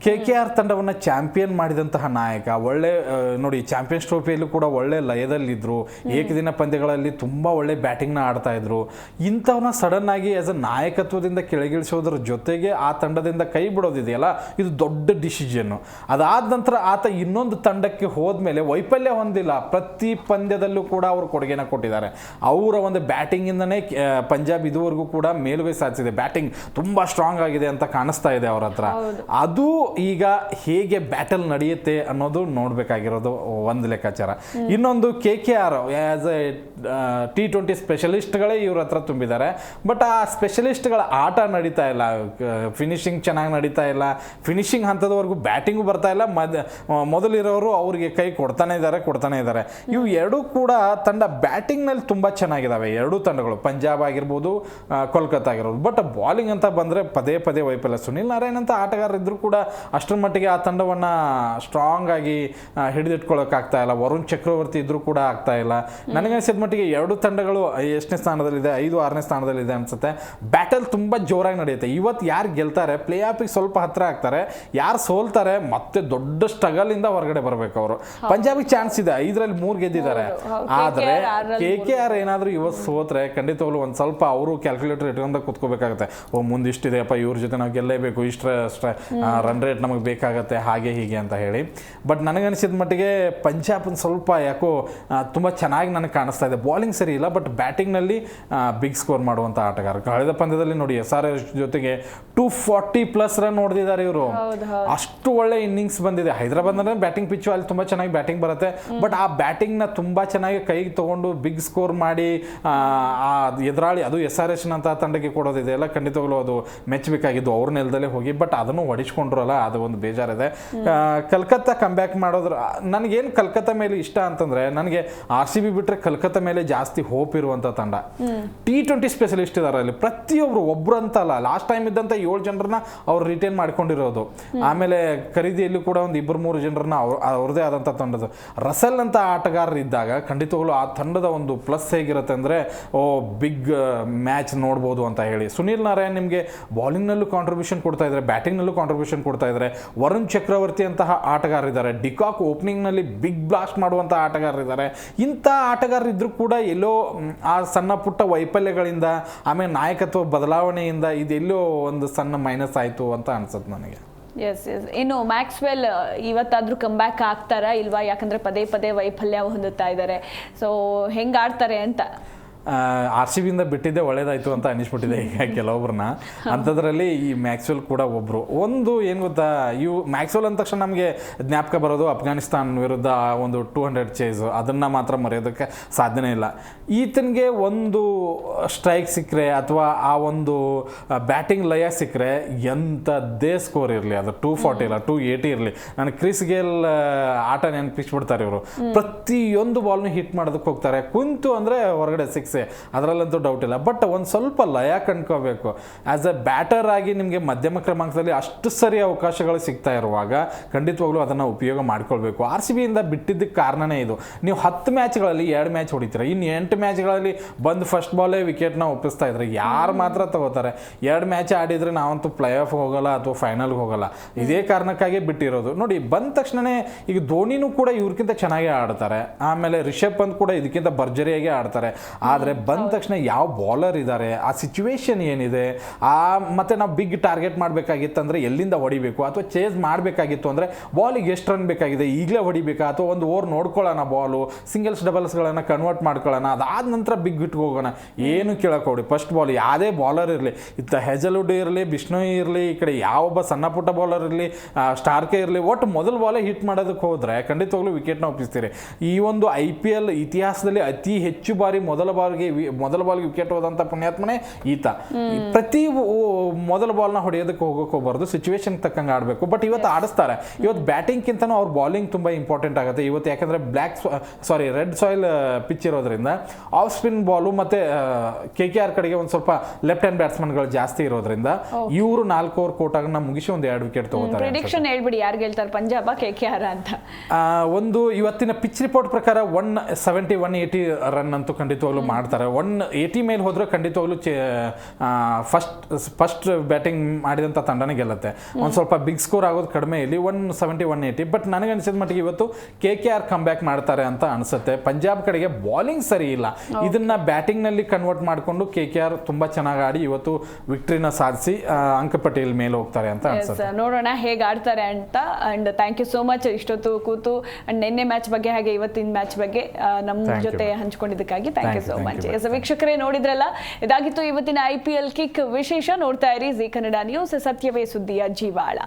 KKR ತಂಡವನ್ನು ಚಾಂಪಿಯನ್ ಮಾಡಿದಂತಹ ನಾಯಕ, ಒಳ್ಳೆ ನೋಡಿ ಚಾಂಪಿಯನ್ಸ್ ಟ್ರೋಫಿಯಲ್ಲೂ ಕೂಡ ಒಳ್ಳೆ ಲಯದಲ್ಲಿದ್ದರು, ಏಕದಿನ ಪಂದ್ಯಗಳಲ್ಲಿ ತುಂಬ ಒಳ್ಳೆ ಬ್ಯಾಟಿಂಗ್ನ ಆಡ್ತಾ ಇದ್ರು. ಇಂಥವನ್ನ ಸಡನ್ ಆಗಿ ಆಸ್ ಅ ನಾಯಕತ್ವದಿಂದ ಕೆಳಗಿಳಿಸೋದ್ರ ಜೊತೆಗೆ ಆ ತಂಡದಿಂದ ಕೈ ಬಿಡೋದಿದೆಯಲ್ಲ, ಇದು ದೊಡ್ಡ ಡಿಸಿಷನ್ನು. ಅದಾದ ನಂತರ ಆತ ಇನ್ನೊಂದು ತಂಡಕ್ಕೆ ಹೋದ್ಮೇಲೆ ವೈಫಲ್ಯ ಹೊಂದಿಲ್ಲ, ಪ್ರತಿ ಪಂದ್ಯದಲ್ಲೂ ಕೂಡ ಅವರು ಕೊಡುಗೆನ ಕೊಟ್ಟಿದ್ದಾರೆ. ಅವರ ಒಂದು ಬ್ಯಾಟಿಂಗಿಂದನೇ ಪಂಜಾಬ್ ಇದುವರೆಗೂ ಕೂಡ ಮೇಲುಗೈ ಸಾಧಿಸಿದೆ. ಬ್ಯಾಟಿಂಗ್ ತುಂಬ ಸ್ಟ್ರಾಂಗ್ ಆಗಿದೆ ಅಂತ ಕಾಣಿಸ್ತಾ ಇದೆ ಅವ್ರ ಹತ್ರ. ಅದು ಈಗ ಹೇಗೆ ಬ್ಯಾಟಲ್ ನಡೆಯುತ್ತೆ ಅನ್ನೋದು ನೋಡಬೇಕಾಗಿರೋದು ಒಂದು ಲೆಕ್ಕಾಚಾರ. ಇನ್ನೊಂದು KKR ಆಸ್ ಎ T20 ಸ್ಪೆಷಲಿಸ್ಟ್ಗಳೇ ಇವ್ರ ಹತ್ರ ತುಂಬಿದ್ದಾರೆ. ಬಟ್ ಆ ಸ್ಪೆಷಲಿಸ್ಟ್ಗಳ ಆಟ ನಡೀತಾ ಇಲ್ಲ, ಫಿನಿಶಿಂಗ್ ಚೆನ್ನಾಗಿ ನಡೀತಾ ಇಲ್ಲ, ಫಿನಿಶಿಂಗ್ ಹಂತದವರೆಗೂ ಬ್ಯಾಟಿಂಗು ಬರ್ತಾ ಇಲ್ಲ. ಮೊದಲಿರೋರು ಅವ್ರಿಗೆ ಕೈ ಕೊಡ್ತಾನೆ ಇದ್ದಾರೆ. ಇವು ಎರಡೂ ಕೂಡ ತಂಡ ಬ್ಯಾಟಿಂಗ್ನಲ್ಲಿ ತುಂಬ ಚೆನ್ನಾಗಿದ್ದಾವೆ ಎರಡೂ ತಂಡಗಳು, ಪಂಜಾಬ್ ಆಗಿರ್ಬೋದು, ಕೋಲ್ಕತ್ತಾ ಆಗಿರ್ಬೋದು. ಬಟ್ ಬಾಲಿಂಗ್ ಅಂತ ಬಂದರೆ ಪದೇ ಪದೇ ವೈಫಲ್ಯ. ಸುನಿಲ್ ನಾರಾಯಣ್ ಅಂತ ಆಟಗಾರರಿದ್ದರೂ ಕೂಡ ಅಷ್ಟರ ಮಟ್ಟಿಗೆ ಆ ತಂಡವನ್ನು ಸ್ಟ್ರಾಂಗ್ ಆಗಿ ಹಿಡಿದಿಟ್ಕೊಳ್ಳೋಕ್ಕಾಗ್ತಾ ಇಲ್ಲ. ವರುಣ್ ಚಕ್ರವರ್ತಿ ಇದ್ರೂ ಕೂಡ ಆಗ್ತಾ ಇಲ್ಲ. ನನಗನ್ಸಿದ ಮಟ್ಟಿಗೆ ಎರಡು ತಂಡಗಳು ಎಷ್ಟನೇ ಸ್ಥಾನದಲ್ಲಿದೆ, 5-6ನೇ ಸ್ಥಾನದಲ್ಲಿದೆ ಅನ್ಸುತ್ತೆ. ಬ್ಯಾಟಲ್ ತುಂಬ ಜೋರಾಗಿ ನಡೆಯುತ್ತೆ. ಇವತ್ತು ಯಾರು ಗೆಲ್ತಾರೆ ಪ್ಲೇ ಆಫಿಗೆ ಸ್ವಲ್ಪ ಹತ್ರ ಆಗ್ತಾರೆ, ಯಾರು ಸೋಲ್ತಾರೆ ಮತ್ತೆ ದೊಡ್ಡ ಸ್ಟ್ರಗಲ್ ಇಂದ ಹೊರಗಡೆ ಬರಬೇಕು ಅವರು. ಪಂಜಾಬಿಗೆ ಚಾನ್ಸ್ ಇದೆ, 5ರಲ್ಲಿ 3 ಗೆದ್ದಿದ್ದಾರೆ. ಆದರೆ KKR ಏನಾದರೂ ಇವತ್ತು ಸೋತ್ರೆ ಖಂಡಿತವಾಗ್ಲೂ ಒಂದು ಸ್ವಲ್ಪ ಅವರು ಕ್ಯಾಲ್ಕುಲೇಟರ್ ಇಟ್ಕೊಂಡು ಕೂತ್ಕೋಬೇಕಾಗುತ್ತೆ. ಮುಂದಿಷ್ಟಿದೆಯಪ್ಪ, ಇವ್ರ ಜೊತೆ ನಾವು ಗೆಲ್ಲೇಬೇಕು, ಇಷ್ಟ ರನ್ ರೇಟ್ ನಮಗೆ ಬೇಕಾಗತ್ತೆ, ಹಾಗೆ ಹೀಗೆ ಅಂತ ಹೇಳಿ. ಬಟ್ ನನಗನ್ಸಿದ ಮಟ್ಟಿಗೆ ಪಂಜಾಬ್ ಒಂದು ಸ್ವಲ್ಪ ಯಾಕೋ ತುಂಬ ಚೆನ್ನಾಗಿ ನನಗೆ ಕಾಣಿಸ್ತಾ ಇದೆ. ಬಾಲಿಂಗ್ ಸರಿ ಇಲ್ಲ, ಬಟ್ ಬ್ಯಾಟಿಂಗ್ನಲ್ಲಿ ಬಿಗ್ ಸ್ಕೋರ್ ಮಾಡುವಂಥ ಆಟಗಾರ. ಕಳೆದ ಪಂದ್ಯದಲ್ಲಿ ನೋಡಿ SRH ಜೊತೆಗೆ 240+ ರನ್ ಹೊಡೆದಿದ್ದಾರೆ ಇವರು. ಅಷ್ಟು ಒಳ್ಳೆ ಇನ್ನಿಂಗ್ಸ್ ಬಂದಿದೆ. ಹೈದರಾಬಾದ್ ಅಂದರೆ ಬ್ಯಾಟಿಂಗ್ ಪಿಚ್ಚು, ಅಲ್ಲಿ ತುಂಬ ಚೆನ್ನಾಗಿ ಬ್ಯಾಟಿಂಗ್ ಬರುತ್ತೆ. ಬಟ್ ಆ ಬ್ಯಾಟಿಂಗ್ನ ತುಂಬ ಚೆನ್ನಾಗಿ ಕೈಗೆ ತೊಗೊಂಡು ಬಿಗ್ ಸ್ಕೋರ್ ಮಾಡಿ ಆ ಎದುರಾಳಿ, ಅದು SRH ನಂತಹ ತಂಡಕ್ಕೆ ಕೊಡೋದಿದೆ ಎಲ್ಲ, ಖಂಡಿತವಾಗ್ಲೂ ಅದು ಮೆಚ್ಚಬೇಕಾಗಿದ್ದು ಅವ್ರ ನೆಲದಲ್ಲೇ ಹೋಗಿ. ಬಟ್ ಅದನ್ನು ಹೊಡಿಸ್ಕೊಂಡ್ರಲ್ಲ, ಅದು ಒಂದು ಬೇಜಾರಿದೆ. ಕಲ್ಕತ್ತಾ ಕಂಬ್ಯಾಕ್ ಮಾಡೋದ್ರ, ನನಗೇನು ಕಲ್ಕತ್ತಾ ಮೇಲೆ ಇಷ್ಟ ಅಂತಂದ್ರೆ, ನನಗೆ RCB ಬಿಟ್ಟರೆ ಕಲ್ಕತ್ತಾ ಮೇಲೆ ಜಾಸ್ತಿ ಹೋಪ್ ಇರುವಂಥ ತಂಡ. T20 ಸ್ಪೆಷಲಿಸ್ಟ್ ಇದ್ದಾರೆ ಅಲ್ಲಿ, ಪ್ರತಿಯೊಬ್ಬರು ಒಬ್ರು ಅಂತಲ್ಲ. ಲಾಸ್ಟ್ ಟೈಮ್ ಇದ್ದಂಥ 7 ಜನರನ್ನ ಅವ್ರು ರಿಟೈನ್ ಮಾಡ್ಕೊಂಡಿರೋದು. ಆಮೇಲೆ ಖರೀದಿಯಲ್ಲೂ ಕೂಡ ಒಂದು 2-3 ಜನರನ್ನ ಅವ್ರದೇ ಆದಂಥ ತಂಡದ ರಸೆಲ್ ಅಂತ ಆಟಗಾರರು ಇದ್ದಾಗ ಖಂಡಿತವಾಗ್ಲೂ ಆ ತಂಡದ ಒಂದು ಪ್ಲಸ್ ಹೇಗಿರುತ್ತೆ ಅಂದರೆ, ಬಿಗ್ ಮ್ಯಾಚ್ ನೋಡ್ಬೋದು ಅಂತ ಹೇಳಿ. ಸುನಿಲ್ ನಾರಾಯಣ್ ನಿಮಗೆ ಬಾಲಿಂಗ್ನಲ್ಲೂ ಕಾಂಟ್ರಿಬ್ಯೂಷನ್ ಕೊಡ್ತಾ ಇದ್ದಾರೆ, ಬ್ಯಾಟಿಂಗ್ನಲ್ಲೂ ಕಾಂಟ್ರಿಬ್ಯೂಷನ್ ಕೊಡ್ತಾ ಇದ್ದಾರೆ. ವರುಣ್ ಚಕ್ರವರ್ತಿ ಅಂತಹ ಆಟಗಾರರಿದ್ದಾರೆ. ಡಿಕಾಕ್ ಓಪನಿಂಗ್ನಲ್ಲಿ ಬಿಗ್ ಬ್ಲಾಸ್ಟ್ ಮಾಡುವಂಥ ಆಟಗಾರರಿದ್ದಾರೆ. ಇಂಥ ಆಟಗಾರರಿದ್ದರೂ ಕೂಡ ಎಲ್ಲೋ ಆ ಸಣ್ಣ ಪುಟ್ಟ ವೈಫಲ್ಯಗಳಿಂದ, ಆಮೇಲೆ ನಾಯಕತ್ವ ಬದಲಾವಣೆಯಿಂದ ಇದೆಲ್ಲೋ ಒಂದು ಸಣ್ಣ ಮೈನಸ್ ಆಯಿತು ಅಂತ ಅನ್ಸುತ್ತೆ ನನಗೆ. ಎಸ್. ಇನ್ನು ಮ್ಯಾಕ್ಸ್ವೆಲ್ ಇವತ್ತಾದ್ರೂ ಕಂಬ್ಯಾಕ್ ಆಗ್ತಾರಾ ಇಲ್ವಾ? ಯಾಕಂದ್ರೆ ಪದೇ ಪದೇ ವೈಫಲ್ಯ ಹೊಂದುತ್ತಾ ಇದ್ದಾರೆ. ಸೊ ಹೆಂಗ್ ಆಡ್ತಾರೆ ಅಂತ ಆರ್ ಸಿ ಬಿಯಿಂದ ಬಿಟ್ಟಿದ್ದೆ ಒಳ್ಳೇದಾಯ್ತು ಅಂತ ಅನಿಸ್ಬಿಟ್ಟಿದೆ ಈಗ ಕೆಲವೊಬ್ರನ್ನ. ಅಂಥದ್ರಲ್ಲಿ ಈ ಮ್ಯಾಕ್ಸ್ವೆಲ್ ಕೂಡ ಒಬ್ರು. ಒಂದು ಏನು ಗೊತ್ತಾ, ಮ್ಯಾಕ್ಸ್ವೆಲ್ ಅಂದ ತಕ್ಷಣ ನಮಗೆ ಜ್ಞಾಪಕ ಬರೋದು ಅಫ್ಘಾನಿಸ್ತಾನ್ ವಿರುದ್ಧ ಒಂದು 200 ಚೇಸ್, ಅದನ್ನು ಮಾತ್ರ ಮರೆಯೋದಕ್ಕೆ ಸಾಧ್ಯನೇ ಇಲ್ಲ. ಈತನಿಗೆ ಒಂದು ಸ್ಟ್ರೈಕ್ ಸಿಕ್ಕರೆ ಅಥವಾ ಆ ಒಂದು ಬ್ಯಾಟಿಂಗ್ ಲಯ ಸಿಕ್ಕರೆ ಎಂಥದ್ದೇ ಸ್ಕೋರ್ ಇರಲಿ, ಅದು 240 ಇಲ್ಲ 280 ಇರಲಿ, ನನಗೆ ಕ್ರಿಸ್ ಗೇಲ್ ಆಟ ನೆನಪಿಸ್ಬಿಡ್ತಾರೆ ಇವರು. ಪ್ರತಿಯೊಂದು ಬಾಲ್ನು ಹಿಟ್ ಮಾಡೋದಕ್ಕೆ ಹೋಗ್ತಾರೆ, ಕುಂತು ಅಂದರೆ ಹೊರಗಡೆ ಸಿಕ್ಸೆ, ಅದರಲ್ಲಂತೂ ಡೌಟ್ ಇಲ್ಲ. ಬಟ್ ಒಂದು ಸ್ವಲ್ಪ ಲಯ ಕಂಡ್ಕೋಬೇಕು. ಆ್ಯಸ್ ಎ ಬ್ಯಾಟರ್ ಆಗಿ ನಿಮಗೆ ಮಧ್ಯಮ ಕ್ರಮಾಂಕದಲ್ಲಿ ಅಷ್ಟು ಸರಿ ಅವಕಾಶಗಳು ಸಿಗ್ತಾ ಇರುವಾಗ ಖಂಡಿತವಾಗ್ಲೂ ಅದನ್ನು ಉಪಯೋಗ ಮಾಡ್ಕೊಳ್ಬೇಕು. ಆರ್ ಸಿ ಬಿಯಿಂದ ಬಿಟ್ಟಿದ್ದಕ್ಕೆ ಕಾರಣನೇ ಇದು. ನೀವು 10 ಮ್ಯಾಚ್ಗಳಲ್ಲಿ 2 ಮ್ಯಾಚ್ ಹೊಡಿತೀರ, ಇನ್ನು 8 ಮ್ಯಾಚ್ಗಳಲ್ಲಿ ಬಂದು ಫಸ್ಟ್ ಬಾಲೇ ವಿಕೆಟ್ನ ಒಪ್ಪಿಸ್ತಾ ಇದ್ರೆ ಯಾರು ಮಾತ್ರ ತಗೋತಾರೆ? 2 ಮ್ಯಾಚ್ ಆಡಿದರೆ ನಾವಂತೂ ಪ್ಲೇ ಆಫ್ ಹೋಗಲ್ಲ ಅಥವಾ ಫೈನಲ್ಗೆ ಹೋಗಲ್ಲ. ಇದೇ ಕಾರಣಕ್ಕಾಗಿ ಬಿಟ್ಟಿರೋದು. ನೋಡಿ, ಬಂದ ತಕ್ಷಣನೇ ಈಗ ಧೋನಿನೂ ಕೂಡ ಇವ್ರಿಗಿಂತ ಚೆನ್ನಾಗೇ ಆಡ್ತಾರೆ, ಆಮೇಲೆ ರಿಷಬ್ ಪಂತ್ ಕೂಡ ಇದಕ್ಕಿಂತ ಭರ್ಜರಿಯಾಗಿ ಆಡ್ತಾರೆ. ಆದರೆ ಬಂದ ತಕ್ಷಣ ಯಾವ ಬಾಲರ್ ಇದ್ದಾರೆ, ಆ ಸಿಚುವೇಶನ್ ಏನಿದೆ, ಮತ್ತೆ ನಾವು ಬಿಗ್ ಟಾರ್ಗೆಟ್ ಮಾಡಬೇಕಾಗಿತ್ತಂದ್ರೆ ಎಲ್ಲಿಂದ ಹೊಡಿಬೇಕು, ಅಥವಾ ಚೇಸ್ ಮಾಡಬೇಕಾಗಿತ್ತು ಅಂದರೆ ಬಾಲಿಗೆ ಎಷ್ಟು ರನ್ ಬೇಕಾಗಿದೆ ಈಗಲೇ ಹೊಡಿಬೇಕಾ, ಅಥವಾ ಒಂದು ಓವರ್ ನೋಡ್ಕೊಳ್ಳೋಣ, ಬಾಲು ಸಿಂಗಲ್ಸ್ ಡಬಲ್ಸ್ಗಳನ್ನು ಕನ್ವರ್ಟ್ ಮಾಡ್ಕೊಳ್ಳೋಣ, ಅದಾದ ನಂತರ ಬಿಗ್ ಹಿಟ್ಗೆ ಹೋಗೋಣ, ಏನು ಕೇಳಕ್ಕೆ ಹೊಡಿ. ಫಸ್ಟ್ ಬಾಲ್ ಯಾವುದೇ ಬಾಲರ್ ಇರಲಿ, ಇತ್ತ ಹೆಜಲ್ವುಡ್ ಇರಲಿ, ಬಿಷ್ಣೋಯ್ ಇರಲಿ, ಈ ಕಡೆ ಯಾವೊಬ್ಬ ಸಣ್ಣ ಪುಟ್ಟ ಬಾಲರ್ ಇರಲಿ, ಸ್ಟಾರ್ಕೆ ಇರಲಿ, ಒಟ್ಟು ಮೊದಲ ಬಾಲೇ ಹಿಟ್ ಮಾಡೋದಕ್ಕೆ ಹೋದರೆ ಖಂಡಿತವಾಗ್ಲೂ ವಿಕೆಟ್ನ ಒಪ್ಪಿಸ್ತೀರಿ. ಈ ಒಂದು IPL ಇತಿಹಾಸದಲ್ಲಿ ಅತಿ ಹೆಚ್ಚು ಬಾರಿ ಮೊದಲ ಬಾಲ್ಗೆ ವಿಕೆಟ್ ಹೋದಂಥ ಪುಣ್ಯಾತ್ಮನೇ ಈತ. ಪ್ರತಿ ಮೊದಲ ಬಾಲ್ನ ಹೊಡೆಯೋದಕ್ಕೆ ಹೋಗೋಕೆ ಹೋಗ್ಬಾರ್ದು, ಸಿಚುವೇಶನ್ ತಕ್ಕಂಗೆ ಆಡಬೇಕು. ಬಟ್ ಇವತ್ತು ಆಡಿಸ್ತಾರೆ. ಇವತ್ತು ಬ್ಯಾಟಿಂಗ್ಗಿಂತನೂ ಅವ್ರ ಬಾಲಿಂಗ್ ತುಂಬ ಇಂಪಾರ್ಟೆಂಟ್ ಆಗುತ್ತೆ ಇವತ್ತು. ಯಾಕಂದರೆ ರೆಡ್ ಸಾಯಿಲ್ ಪಿಚ್ ಇರೋದ್ರಿಂದ ಆಫ್ ಸ್ಪಿನ್ ಬಾಲು ಮತ್ತು KKR ಕಡೆಗೆ ಒಂದು ಸ್ವಲ್ಪ ಲೆಫ್ಟ್ ಹ್ಯಾಂಡ್ ಬ್ಯಾಟ್ಸ್ಮನ್ಗಳು ಜಾಸ್ತಿ ಇರೋದ್ರಿಂದ ಇವರು 4 ಓವರ್ ಕೋಟಾಗನ್ನ ಮುಗಿಸಿ ಒಂದು 2 ವಿಕೆಟ್ ತಗೋತಾರೆ. ಪ್ರಿಡಿಕ್ಷನ್ ಹೇಳ್ಬಿಡಿ, ಯಾರು ಗೆಲ್ತಾರೆ, ಪಂಜಾಬ್ KKR ಅಂತ? ಒಂದು ಇವತ್ತಿನ ಪಿಚ್ ರಿಪೋರ್ಟ್ ಪ್ರಕಾರ 170-180 ರನ್ ಅಂತೂ ಖಂಡಿತವಾಗ್ಲೂ ಮಾಡ್ತಾರೆ. 180 ಮೇಲೆ ಹೋದ್ರೆ ಖಂಡಿತವಾಗ್ಲೂ ಫಸ್ಟ್ ಬ್ಯಾಟಿಂಗ್ ಮಾಡಿದಂಥ ತಂಡನೇ ಗೆಲ್ಲುತ್ತೆ. ಒಂದು ಸ್ವಲ್ಪ ಬಿಗ್ ಸ್ಕೋರ್ ಆಗೋದು ಕಡಿಮೆ ಇಲ್ಲಿ 170-180. ಬಟ್ ನನಗೆ ಅನಿಸಿದ ಮಟ್ಟಿಗೆ ಇವತ್ತು KKR ಕಮ್ ಬ್ಯಾಕ್ ಮಾಡ್ತಾರೆ ಅಂತ ಅನಿಸುತ್ತೆ. ಪಂಜಾಬ್ ಕಡೆಗೆ ಬಾಲಿಂಗ್ ಸರಿ ಇಲ್ಲ, ಇದನ್ನ ಬ್ಯಾಟಿಂಗ್ನಲ್ಲಿ ಕನ್ವರ್ಟ್ ಮಾಡಿಕೊಂಡು KKR ತುಂಬಾ ಚೆನ್ನಾಗಿ ಆಡಿ ಇವತ್ತು ವಿಕ್ಟ್ರಿನ ಸಾಧಿಸಿ ಅಂಕಪಟ್ಟಿಯಲ್ಲಿ ಮೇಲೆ ಹೋಗ್ತಾರೆ ಅಂತ ಅನ್ಸುತ್ತೆ. ನೋಡೋಣ ಹೇಗೆ ಆಡ್ತಾರೆ ಅಂತ. And thank you so much ಇಷ್ಟೊತ್ತು ಕೂತು ಅಂಡ್ ನಿನ್ನೆ ಮ್ಯಾಚ್ ಬಗ್ಗೆ ಹಾಗೆ ಇವತ್ತಿನ ಮ್ಯಾಚ್ ಬಗ್ಗೆ ನಮ್ಮ ಜೊತೆ ಹಂಚ್ಕೊಂಡಿದ್ದಕ್ಕಾಗಿ ಥ್ಯಾಂಕ್ ಯು ಸೋ ಮಚ್. ವೀಕ್ಷಕರೇ, ನೋಡಿದ್ರಲ್ಲ, ಇದಾಗಿತ್ತು ಇವತ್ತಿನ IPL ಕಿಕ್ ವಿಶೇಷ. ನೋಡ್ತಾ ಇರಿ ಜೀ ಕನ್ನಡ ನ್ಯೂಸ್, ಸತ್ಯವೇ ಸುದ್ದಿಯ ಜೀವಾಳ.